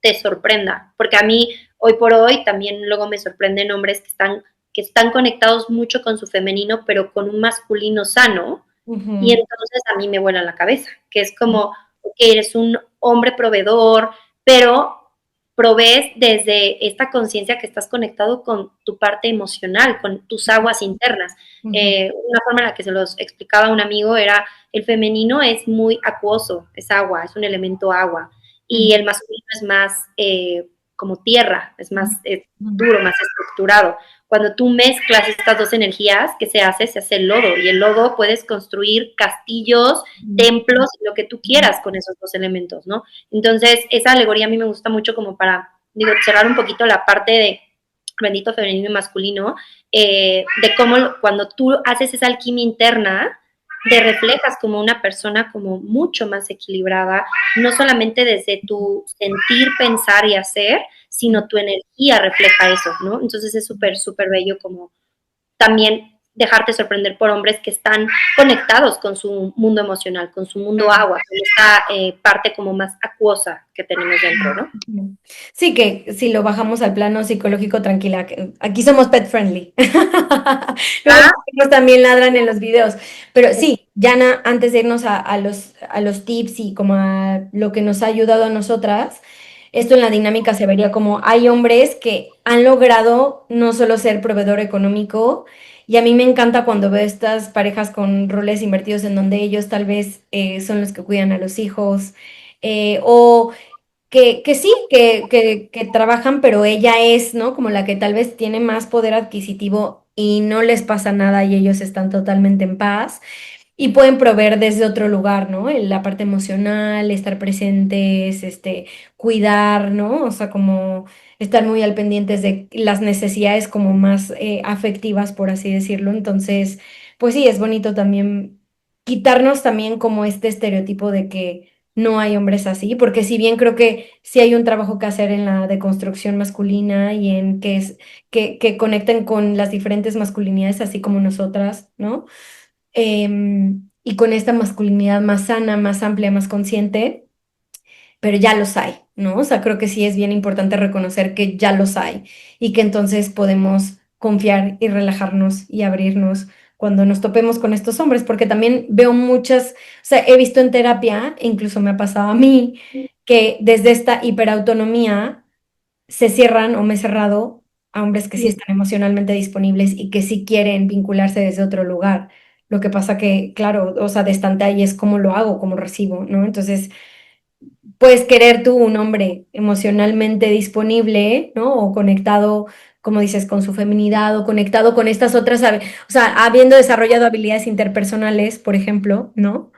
te sorprenda. Porque a mí, hoy por hoy, también luego me sorprenden hombres que están conectados mucho con su femenino, pero con un masculino sano, y Ujú. entonces a mí me vuela la cabeza, que es como, ok, eres un hombre proveedor, pero provees desde esta conciencia que estás conectado con tu parte emocional, con tus aguas internas. Ujú. Una forma en la que se los explicaba a un amigo era, el femenino es muy acuoso, es agua, es un elemento agua, y Ujú. el masculino es más como tierra, es más Ujú. duro, más estructurado. Cuando tú mezclas estas dos energías, ¿qué se hace? Se hace el lodo, y el lodo puedes construir castillos, templos, lo que tú quieras con esos dos elementos, ¿no? Entonces, esa alegoría a mí me gusta mucho como para, digo, cerrar un poquito la parte de bendito femenino y masculino, de cómo cuando tú haces esa alquimia interna, te reflejas como una persona como mucho más equilibrada, no solamente desde tu sentir, pensar y hacer, sino tu energía refleja eso, ¿no? Entonces es súper, súper bello como también dejarte sorprender por hombres que están conectados con su mundo emocional, con su mundo Mm. agua, con esta parte como más acuosa que tenemos dentro, ¿no? Ujú. Sí, que si lo bajamos al plano psicológico, tranquila, que aquí somos pet friendly. Luego Ah, los perros también ladran en los videos. Pero sí, Jana, antes de irnos a los tips y como a lo que nos ha ayudado a nosotras, esto en la dinámica se vería como hay hombres que han logrado no solo ser proveedor económico, y a mí me encanta cuando veo estas parejas con roles invertidos en donde ellos tal vez son los que cuidan a los hijos, o que sí, que trabajan, pero ella es, ¿no? Como la que tal vez tiene más poder adquisitivo y no les pasa nada y ellos están totalmente en paz y pueden proveer desde otro lugar, ¿no? En la parte emocional, estar presentes, cuidar, ¿no? O sea, como estar muy al pendientes de las necesidades como más afectivas, por así decirlo. Entonces, pues sí, es bonito también quitarnos también como este estereotipo de que no hay hombres así, porque si bien creo que sí hay un trabajo que hacer en la deconstrucción masculina y en que conecten con las diferentes masculinidades, así como nosotras, ¿no? Y con esta masculinidad más sana, más amplia, más consciente, pero ya los hay, ¿no? O sea, creo que sí es bien importante reconocer que ya los hay y que entonces podemos confiar y relajarnos y abrirnos cuando nos topemos con estos hombres, porque también veo muchas, o sea, he visto en terapia, incluso me ha pasado a mí, que desde esta hiperautonomía se cierran o me he cerrado a hombres que sí sí. están emocionalmente disponibles y que sí quieren vincularse desde otro lugar. Lo que pasa que, claro, o sea, de estante ahí es cómo lo hago, cómo recibo, ¿no? Entonces, puedes querer tú un hombre emocionalmente disponible, ¿no? O conectado, como dices, con su feminidad o conectado con estas otras, o sea, habiendo desarrollado habilidades interpersonales, por ejemplo, ¿no?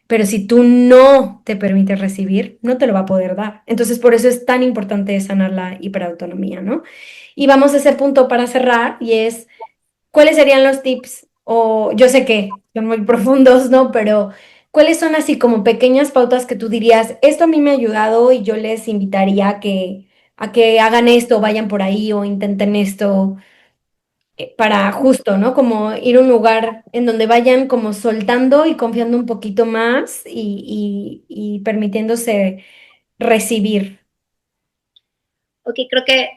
Pero si tú no te permites recibir, no te lo va a poder dar. Entonces, por eso es tan importante sanar la hiperautonomía, ¿no? Y vamos a ese punto para cerrar, y es, ¿cuáles serían los tips? O yo sé que son muy profundos, ¿no? Pero ¿cuáles son así como pequeñas pautas que tú dirías, esto a mí me ha ayudado y yo les invitaría a que hagan esto, vayan por ahí o intenten esto? Para justo, ¿no? Como ir a un lugar en donde vayan como soltando y confiando un poquito más y permitiéndose recibir. Ok, creo que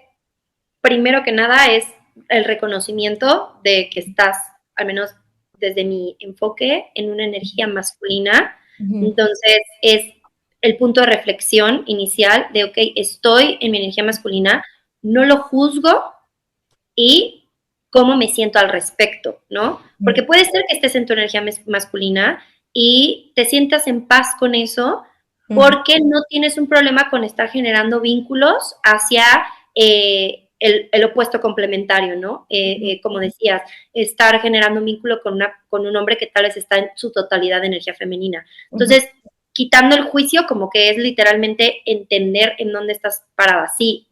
primero que nada es el reconocimiento de que estás, al menos desde mi enfoque, en una energía masculina. Ujú, Entonces es el punto de reflexión inicial de, ok, estoy en mi energía masculina, no lo juzgo y cómo me siento al respecto, ¿no? Porque ujú, puede ser que estés en tu energía masculina y te sientas en paz con eso ujú, porque no tienes un problema con estar generando vínculos hacia el opuesto complementario, ¿no? ujú, Como decías, estar generando un vínculo con un hombre que tal vez está en su totalidad de energía femenina. ujú, Entonces, quitando el juicio, como que es literalmente entender en dónde estás parada. Sí,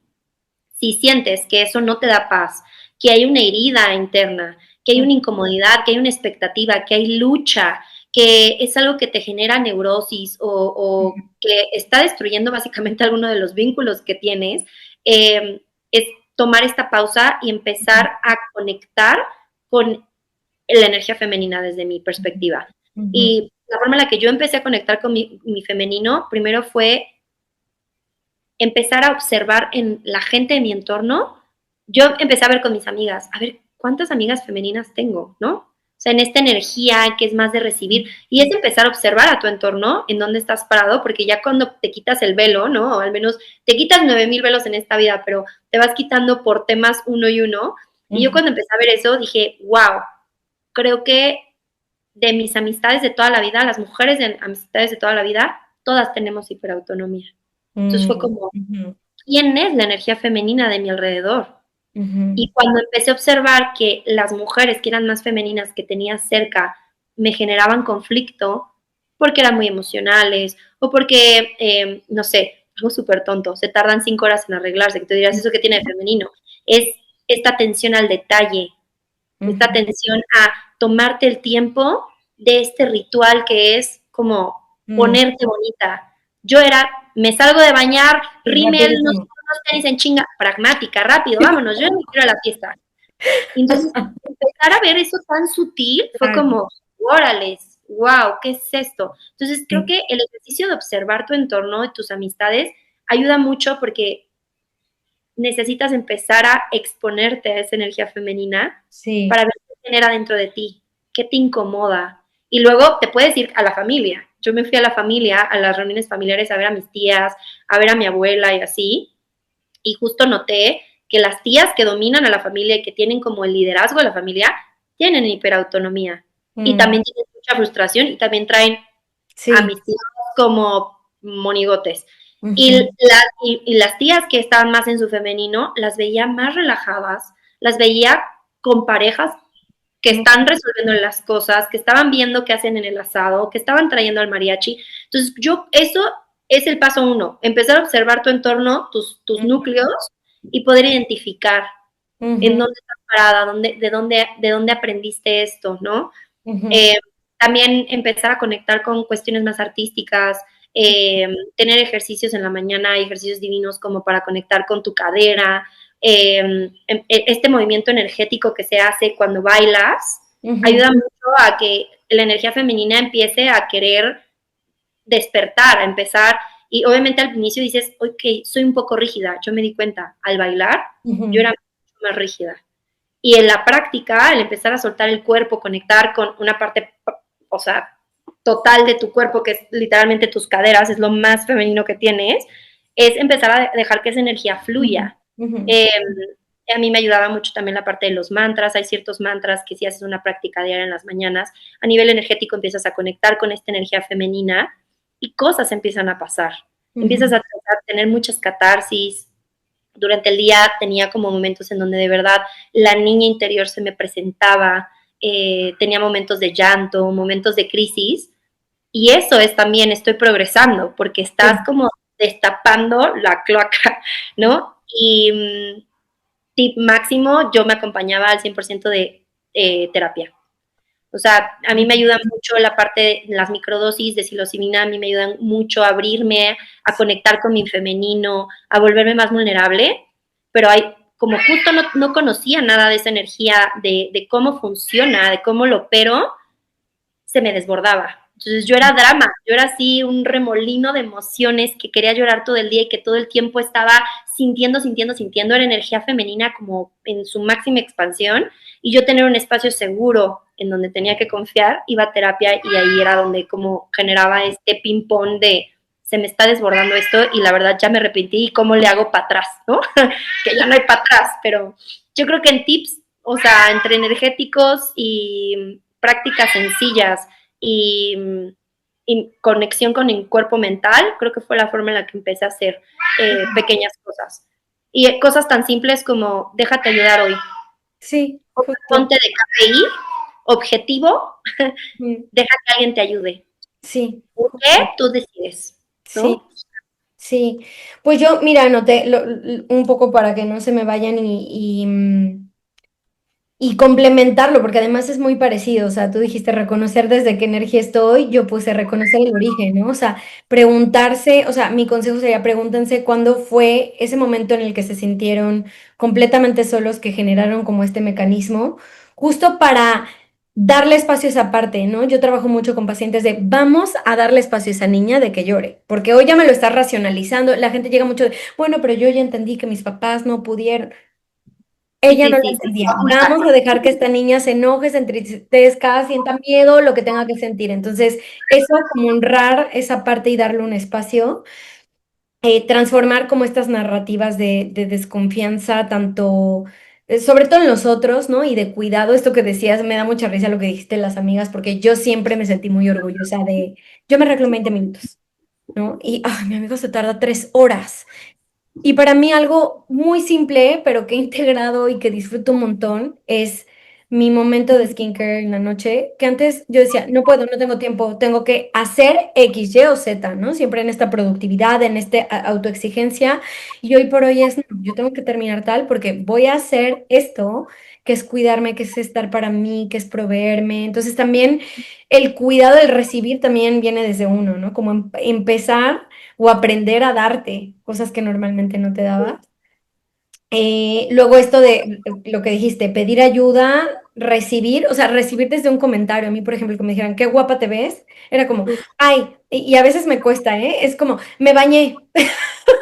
si sientes que eso no te da paz, que hay una herida interna, que hay ujú, una incomodidad, que hay una expectativa, que hay lucha, que es algo que te genera neurosis o que está destruyendo básicamente alguno de los vínculos que tienes, es tomar esta pausa y empezar a conectar con la energía femenina desde mi perspectiva. ujú, Y la forma en la que yo empecé a conectar con mi femenino, primero fue empezar a observar en la gente de mi entorno. Yo empecé a ver con mis amigas, a ver cuántas amigas femeninas tengo, ¿no? O sea, en esta energía que es más de recibir, y es empezar a observar a tu entorno, en dónde estás parado, porque ya cuando te quitas el velo, ¿no? O al menos te quitas 9000 velos en esta vida, pero te vas quitando por temas uno y uno. Y yo ujú, cuando empecé a ver eso, dije, wow, creo que de mis amistades de toda la vida, las mujeres de amistades de toda la vida, todas tenemos hiperautonomía. Entonces fue ujú, como, ujú, quién es la energía femenina de mi alrededor. ujú, Y cuando empecé a observar que las mujeres que eran más femeninas que tenía cerca me generaban conflicto porque eran muy emocionales o porque, no sé, algo súper tonto, se tardan 5 horas en arreglarse, que te dirás, ¿eso que tiene de femenino? Es esta atención al detalle, esta ujú, atención a tomarte el tiempo de este ritual que es como ujú. ponerte bonita. Yo era, me salgo de bañar, Sí, rímel, rapidísimo. unos tenis en chinga, pragmática, rápido, vámonos, yo no quiero a la fiesta. Entonces, empezar a ver eso tan sutil fue Claro, como, órale, wow, ¿qué es esto? Entonces, creo sí, que el ejercicio de observar tu entorno y tus amistades ayuda mucho porque necesitas empezar a exponerte a esa energía femenina sí, para ver qué genera dentro de ti, qué te incomoda. Y luego te puedes ir a la familia. Yo me fui a la familia, a las reuniones familiares, a ver a mis tías, a ver a mi abuela y así. Y justo noté que las tías que dominan a la familia y que tienen como el liderazgo de la familia, tienen hiperautonomía. Y mm, también tienen mucha frustración y también traen a sí, mis tíos como monigotes. ujú, Y las tías que estaban más en su femenino, las veía más relajadas, las veía con parejas que mm, están resolviendo las cosas, que estaban viendo qué hacen en el asado, que estaban trayendo al mariachi. Entonces, eso es el paso uno, empezar a observar tu entorno, tus núcleos y poder identificar en ujú, dónde estás parada, de dónde aprendiste esto, ¿no? ujú, Eh, También empezar a conectar con cuestiones más artísticas, tener ejercicios en la mañana, ejercicios divinos como para conectar con tu cadera, este movimiento energético que se hace cuando bailas, ujú, ayuda mucho a que la energía femenina empiece a querer despertar, a empezar, y obviamente al inicio dices, ok, soy un poco rígida, yo me di cuenta, al bailar yo ujú, era mucho más rígida, y en la práctica, el empezar a soltar el cuerpo, conectar con una parte, o sea, total de tu cuerpo, que es literalmente tus caderas, es lo más femenino que tienes, es empezar a dejar que esa energía ujú, fluya. ujú, Eh, a mí me ayudaba mucho también la parte de los mantras. Hay ciertos mantras que si haces una práctica diaria en las mañanas, a nivel energético empiezas a conectar con esta energía femenina y cosas empiezan a pasar. Empiezas ujú, a tener muchas catarsis, durante el día tenía como momentos en donde de verdad la niña interior se me presentaba, tenía momentos de llanto, momentos de crisis, y eso es también, estoy progresando, porque estás sí, como destapando la cloaca, ¿no? Y tip máximo, yo me acompañaba al 100% de terapia. O sea, a mí me ayuda mucho la parte de las microdosis de psilocibina, a mí me ayudan mucho a abrirme, a conectar con mi femenino, a volverme más vulnerable, pero hay, como justo no conocía nada de esa energía, de cómo funciona, de cómo lo opero, se me desbordaba. Entonces yo era drama, yo era así un remolino de emociones que quería llorar todo el día y que todo el tiempo estaba sintiendo, era energía femenina como en su máxima expansión y yo tener un espacio seguro en donde tenía que confiar, iba a terapia y ahí era donde como generaba este ping pong de se me está desbordando esto y la verdad ya me arrepentí y cómo le hago para atrás, ¿no? Que ya no hay para atrás, pero yo creo que en tips, o sea, entre energéticos y prácticas sencillas y conexión con el cuerpo mental, creo que fue la forma en la que empecé a hacer pequeñas cosas. Y cosas tan simples como déjate ayudar hoy, sí, justo, ponte de KPI, objetivo, mm, deja que alguien te ayude. sí, ¿Por qué? justo, Tú decides, sí. ¿no? Sí, pues yo, mira, anoté un poco para que no se me vayan y complementarlo, porque además es muy parecido, o sea, tú dijiste reconocer desde qué energía estoy, yo puse reconocer el origen, ¿no? O sea, preguntarse, o sea, mi consejo sería pregúntense cuándo fue ese momento en el que se sintieron completamente solos que generaron como este mecanismo, justo para darle espacio a esa parte, ¿no? Yo trabajo mucho con pacientes de vamos a darle espacio a esa niña de que llore, porque hoy ya me lo está racionalizando, la gente llega mucho de, bueno, pero yo ya entendí que mis papás no pudieron. Sí, Ella sí, no la sí, sí, entendía. no juzgar. Vamos a dejar que esta niña se enoje, se entristezca, sienta miedo, lo que tenga que sentir. Entonces, eso, como honrar esa parte y darle un espacio, transformar como estas narrativas de desconfianza, tanto, sobre todo en los otros, ¿no? Y de cuidado. Esto que decías, me da mucha risa lo que dijiste las amigas, porque yo siempre me sentí muy orgullosa de, yo me arreglo en 20 minutos, ¿no? Y, mi amigo se tarda 3 horas. Y para mí algo muy simple, pero que he integrado y que disfruto un montón, es mi momento de skincare en la noche, que antes yo decía, no puedo, no tengo tiempo, tengo que hacer X, Y o Z, ¿no? Siempre en esta productividad, en esta autoexigencia. Y hoy por hoy es, no, yo tengo que terminar tal porque voy a hacer esto, que es cuidarme, que es estar para mí, que es proveerme. Entonces también el cuidado, el recibir también viene desde uno, ¿no? Como empezar o aprender a darte cosas que normalmente no te dabas. Luego esto de lo que dijiste, pedir ayuda, recibir, o sea, recibir desde un comentario. A mí, por ejemplo, que me dijeran, qué guapa te ves, era como, ay, y a veces me cuesta, ¿eh? Es como, me bañé.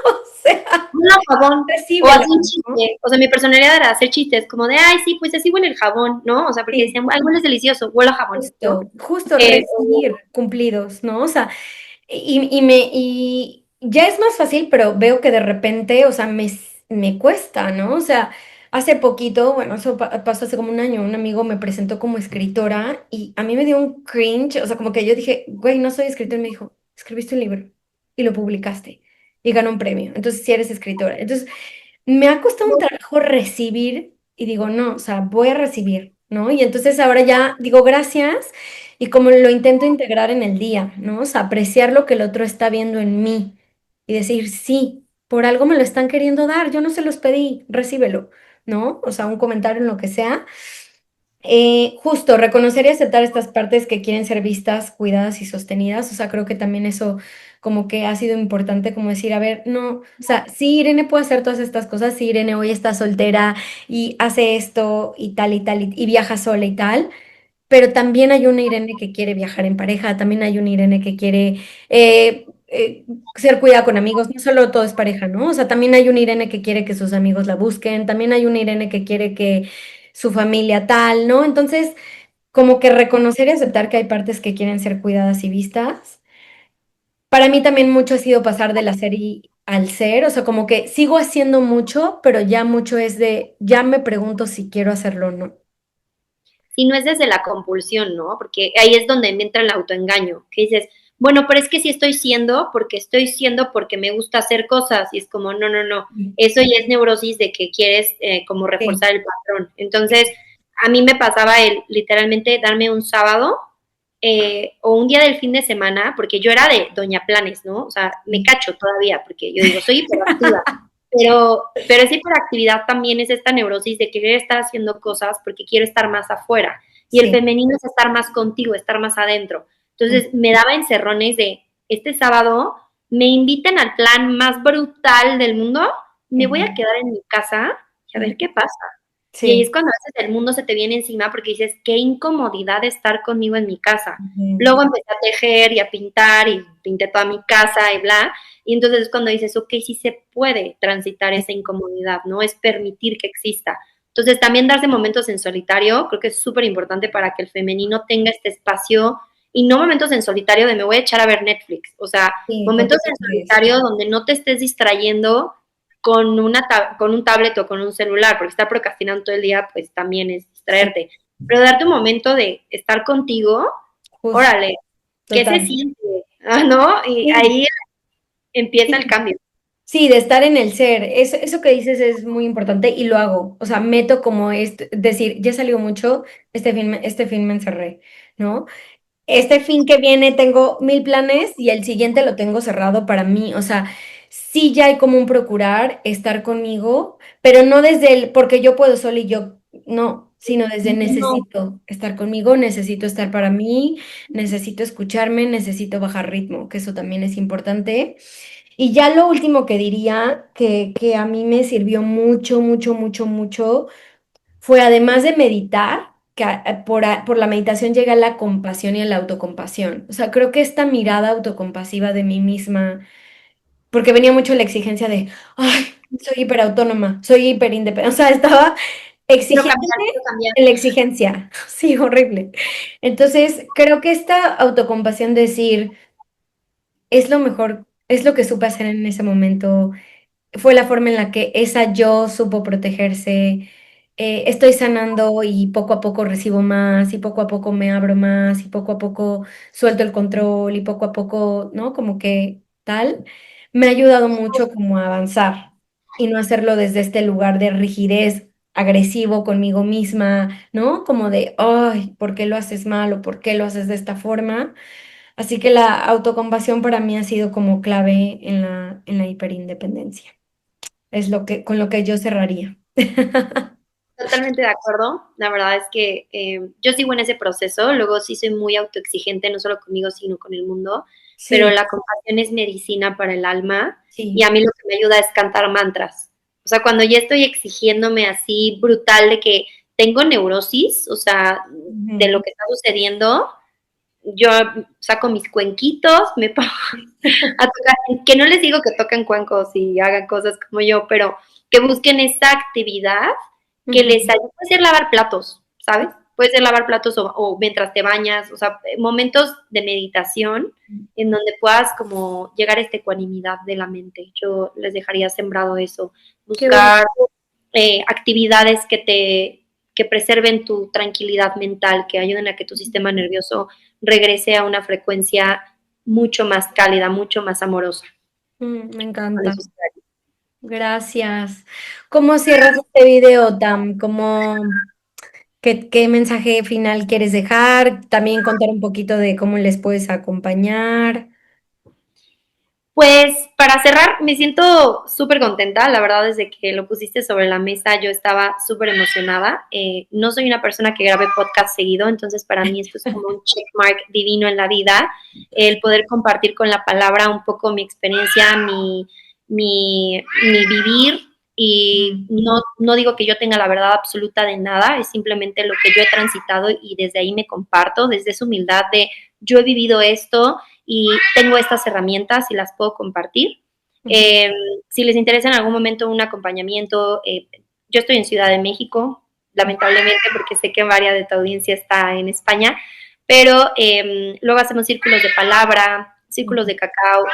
O sea, Huele a jabón, o recíbelo, hacer un ¿no? chiste, o sea, mi personalidad era hacer chistes, como de, ay, sí, pues así huele el jabón, ¿no? O sea, porque Sí, decían, ay, huele delicioso, huele a jabón, ¿no? justo, justo O recibir cumplidos, ¿no? O sea, y ya es más fácil, pero veo que de repente, o sea, me cuesta, ¿no? O sea, hace poquito, bueno, eso pasó hace como un año, un amigo me presentó como escritora y a mí me dio un cringe, o sea, como que yo dije, güey, no soy escritora, y me dijo, escribiste un libro y lo publicaste y ganó un premio, entonces sí eres escritora. Entonces, me ha costado un trabajo recibir y digo, no, o sea, voy a recibir, ¿no? Y entonces ahora ya digo gracias y como lo intento integrar en el día, ¿no? O sea, apreciar lo que el otro está viendo en mí y decir, sí, por algo me lo están queriendo dar, yo no se los pedí, recíbelo, ¿no? O sea, un comentario en lo que sea. Justo, reconocer y aceptar estas partes que quieren ser vistas, cuidadas y sostenidas. O sea, creo que también eso como que ha sido importante como decir, a ver, no, o sea, sí, Irene puede hacer todas estas cosas, sí, Irene hoy está soltera y hace esto y tal, y viaja sola y tal, pero también hay una Irene que quiere viajar en pareja, también hay una Irene que quiere ser cuidada con amigos, no solo todo es pareja, ¿no? O sea, también hay una Irene que quiere que sus amigos la busquen, también hay una Irene que quiere que su familia tal, ¿no? Entonces, como que reconocer y aceptar que hay partes que quieren ser cuidadas y vistas. Para mí también mucho ha sido pasar del hacer y al ser, o sea, como que sigo haciendo mucho, pero ya mucho es de, ya me pregunto si quiero hacerlo o no. si no es desde la compulsión, ¿no? Porque ahí es donde me entra el autoengaño, que dices, bueno, pero es que sí estoy siendo porque me gusta hacer cosas, y es como, no, no, no, eso ya es neurosis de que quieres como Sí, reforzar el patrón. Entonces, a mí me pasaba el literalmente darme un sábado o un día del fin de semana, porque yo era de doña planes, ¿no? O sea, me sí. cacho todavía, porque yo digo, soy hiperactiva, pero esa hiperactividad también es esta neurosis de querer estar haciendo cosas porque quiero estar más afuera. Y el Sí. femenino es estar más contigo, estar más adentro. Mm, Entonces me daba encerrones de este sábado me invitan al plan más brutal del mundo, me voy ujú, a quedar en mi casa y a ver ujú. qué pasa. Y ahí Sí. es cuando a veces el mundo se te viene encima porque dices, qué incomodidad estar conmigo en mi casa. Ujú. Luego empecé a tejer y a pintar y pinté toda mi casa y bla. Y entonces es cuando dices, ok, sí se puede transitar esa incomodidad, ¿no? Es permitir que exista. Entonces también darse momentos en solitario, creo que es súper importante para que el femenino tenga este espacio y no momentos en solitario de me voy a echar a ver Netflix, o sea, Sí, momentos en totalmente eso. solitario donde no te estés distrayendo con un tablet o con un celular, porque estar procrastinando todo el día, pues también es Sí, distraerte. Pero darte un momento de estar contigo, justo, órale, ¿qué se total. siente? ¿No? Y Sí, ahí empieza el sí. cambio. Sí, de estar en el ser. Eso que dices es muy importante y lo hago. O sea, meto como decir, ya salió mucho, este fin me encerré, ¿no? Este fin que viene tengo 1000 planes y el siguiente lo tengo cerrado para mí. O sea, sí ya hay como un procurar estar conmigo, pero no desde el porque yo puedo solo y yo no, sino desde No, necesito estar conmigo, necesito estar para mí, necesito escucharme, necesito bajar ritmo, que eso también es importante. Y ya lo último que diría que a mí me sirvió mucho, mucho, mucho, mucho fue además de meditar, que por la meditación llega la compasión y la autocompasión. O sea, creo que esta mirada autocompasiva de mí misma, porque venía mucho la exigencia de, ay, soy hiperautónoma, soy hiperindependiente, o sea, estaba exigiéndome quiero cambiar. en la exigencia, sí, horrible. Entonces, creo que esta autocompasión de decir, es lo mejor, es lo que supe hacer en ese momento, fue la forma en la que esa yo supo protegerse. Estoy sanando y poco a poco recibo más y poco a poco me abro más y poco a poco suelto el control y poco a poco, ¿no? Como que tal, me ha ayudado mucho como a avanzar y no hacerlo desde este lugar de rigidez agresivo conmigo misma, ¿no? Como de, ay, ¿por qué lo haces mal o por qué lo haces de esta forma? Así que la autocompasión para mí ha sido como clave en la hiperindependencia. Es lo que, con lo que yo cerraría. Totalmente de acuerdo. La verdad es que yo sigo en ese proceso. Luego sí soy muy autoexigente, no solo conmigo, sino con el mundo. Pero Sí, la compasión es medicina para el alma. Y sí, a mí lo que me ayuda es cantar mantras. O sea, cuando ya estoy exigiéndome así brutal de que tengo neurosis, o sea, de Ujú. lo que está sucediendo, yo saco mis cuenquitos, me pongo a tocar, que no les digo que toquen cuencos y hagan cosas como yo, pero que busquen esa actividad que Ujú. les ayude. Puede ser lavar platos, ¿sabes? Puede ser lavar platos o mientras te bañas, o sea, momentos de meditación en donde puedas como llegar a esta ecuanimidad de la mente. Yo les dejaría sembrado eso, Qué bonito. buscar actividades que preserven tu tranquilidad mental, que ayuden a que tu sistema nervioso regrese a una frecuencia mucho más cálida, mucho más amorosa. Me Con encanta. eso estaría. Gracias. ¿Cómo cierras este video, Tam? ¿Qué mensaje final quieres dejar? También contar un poquito de cómo les puedes acompañar. Pues para cerrar, me siento súper contenta. La verdad, desde que lo pusiste sobre la mesa, yo estaba súper emocionada. No soy una persona que grabe podcast seguido, entonces para mí esto es como un checkmark divino en la vida. El poder compartir con la palabra un poco mi experiencia, mi vivir. Y no digo que yo tenga la verdad absoluta de nada, es simplemente lo que yo he transitado y desde ahí me comparto, desde esa humildad de yo he vivido esto, y tengo estas herramientas y las puedo compartir. Ujú. Eh, si les interesa en algún momento un acompañamiento, yo estoy en Ciudad de México, lamentablemente, porque sé que varias de tu audiencia está en España, pero luego hacemos círculos de palabra, círculos de cacao,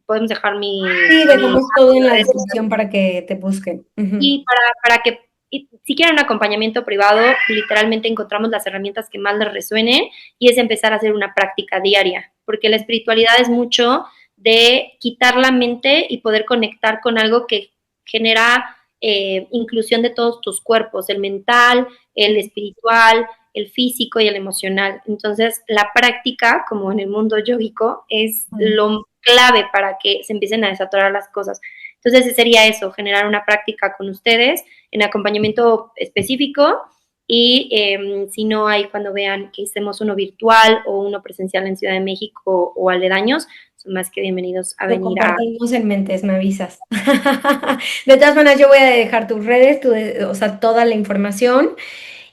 podemos dejar Sí, mi dejamos todo en la redes descripción para que te busquen. Ujú. y para que y si quieren un acompañamiento privado, literalmente encontramos las herramientas que más les resuenen y es empezar a hacer una práctica diaria, porque la espiritualidad es mucho de quitar la mente y poder conectar con algo que genera inclusión de todos tus cuerpos, el mental, el espiritual, el físico y el emocional. Entonces, la práctica, como en el mundo yógico, es Ujú. lo clave para que se empiecen a desatorar las cosas. Entonces sería eso, generar una práctica con ustedes en acompañamiento específico y si no hay cuando vean que hicimos uno virtual o uno presencial en Ciudad de México o aledaños, son más que bienvenidos a Lo venir a... compartimos en mentes, me avisas. De todas maneras, yo voy a dejar tus redes, o sea, toda la información.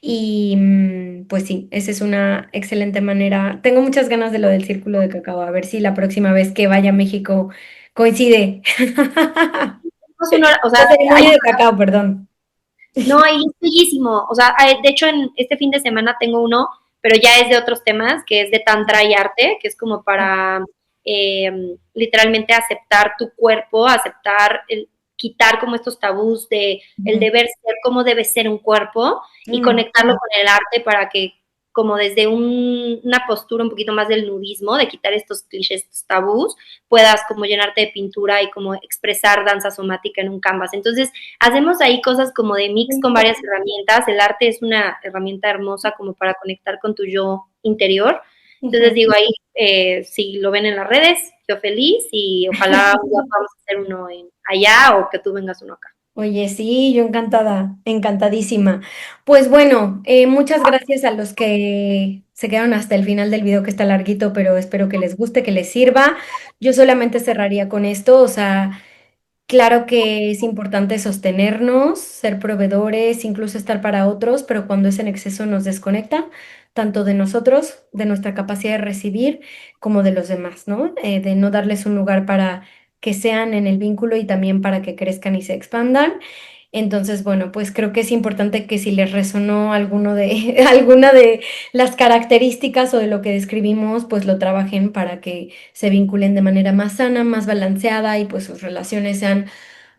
Y pues sí, esa es una excelente manera. Tengo muchas ganas de lo del círculo de cacao, a ver si la próxima vez que vaya a México coincide. O sea, La ceremonia de cacao, perdón. no, y es bellísimo. O sea, de hecho, en este fin de semana tengo uno, pero ya es de otros temas, que es de tantra y arte, que es como para literalmente aceptar tu cuerpo, aceptar, quitar como estos tabús de el Ujú. deber ser, cómo debe ser un cuerpo y conectarlo con el arte para que como desde una postura un poquito más del nudismo, de quitar estos clichés, estos tabús, puedas como llenarte de pintura y como expresar danza somática en un canvas. Entonces, hacemos ahí cosas como de mix con varias herramientas. El arte es una herramienta hermosa como para conectar con tu yo interior. Entonces Ujú. digo ahí, si lo ven en las redes, yo feliz y ojalá un día podamos hacer uno allá o que tú vengas uno acá. Oye, sí, yo encantada, encantadísima. Pues bueno, muchas gracias a los que se quedaron hasta el final del video que está larguito, pero espero que les guste, que les sirva. Yo solamente cerraría con esto, o sea, claro que es importante sostenernos, ser proveedores, incluso estar para otros, pero cuando es en exceso nos desconecta, tanto de nosotros, de nuestra capacidad de recibir, como de los demás, ¿no? De no darles un lugar para que sean en el vínculo y también para que crezcan y se expandan. Entonces, bueno, pues creo que es importante que si les resonó alguno de, alguna de las características o de lo que describimos, pues lo trabajen para que se vinculen de manera más sana, más balanceada y pues sus relaciones sean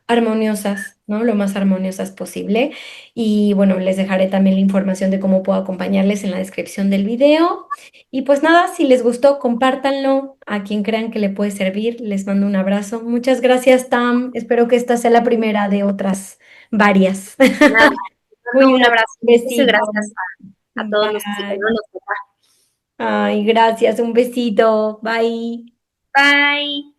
armoniosas, ¿no? Lo más armoniosas posible. Y bueno, les dejaré también la información de cómo puedo acompañarles en la descripción del video. Y pues nada, si les gustó, compártanlo a quien crean que le puede servir. Les mando un abrazo. Muchas gracias, Tam. Espero que esta sea la primera de otras varias. Nada, te mando un Cuídate, abrazo. un Muchas besito. gracias a todos los que Bye. nos Ay, gracias, un besito. Bye. Bye.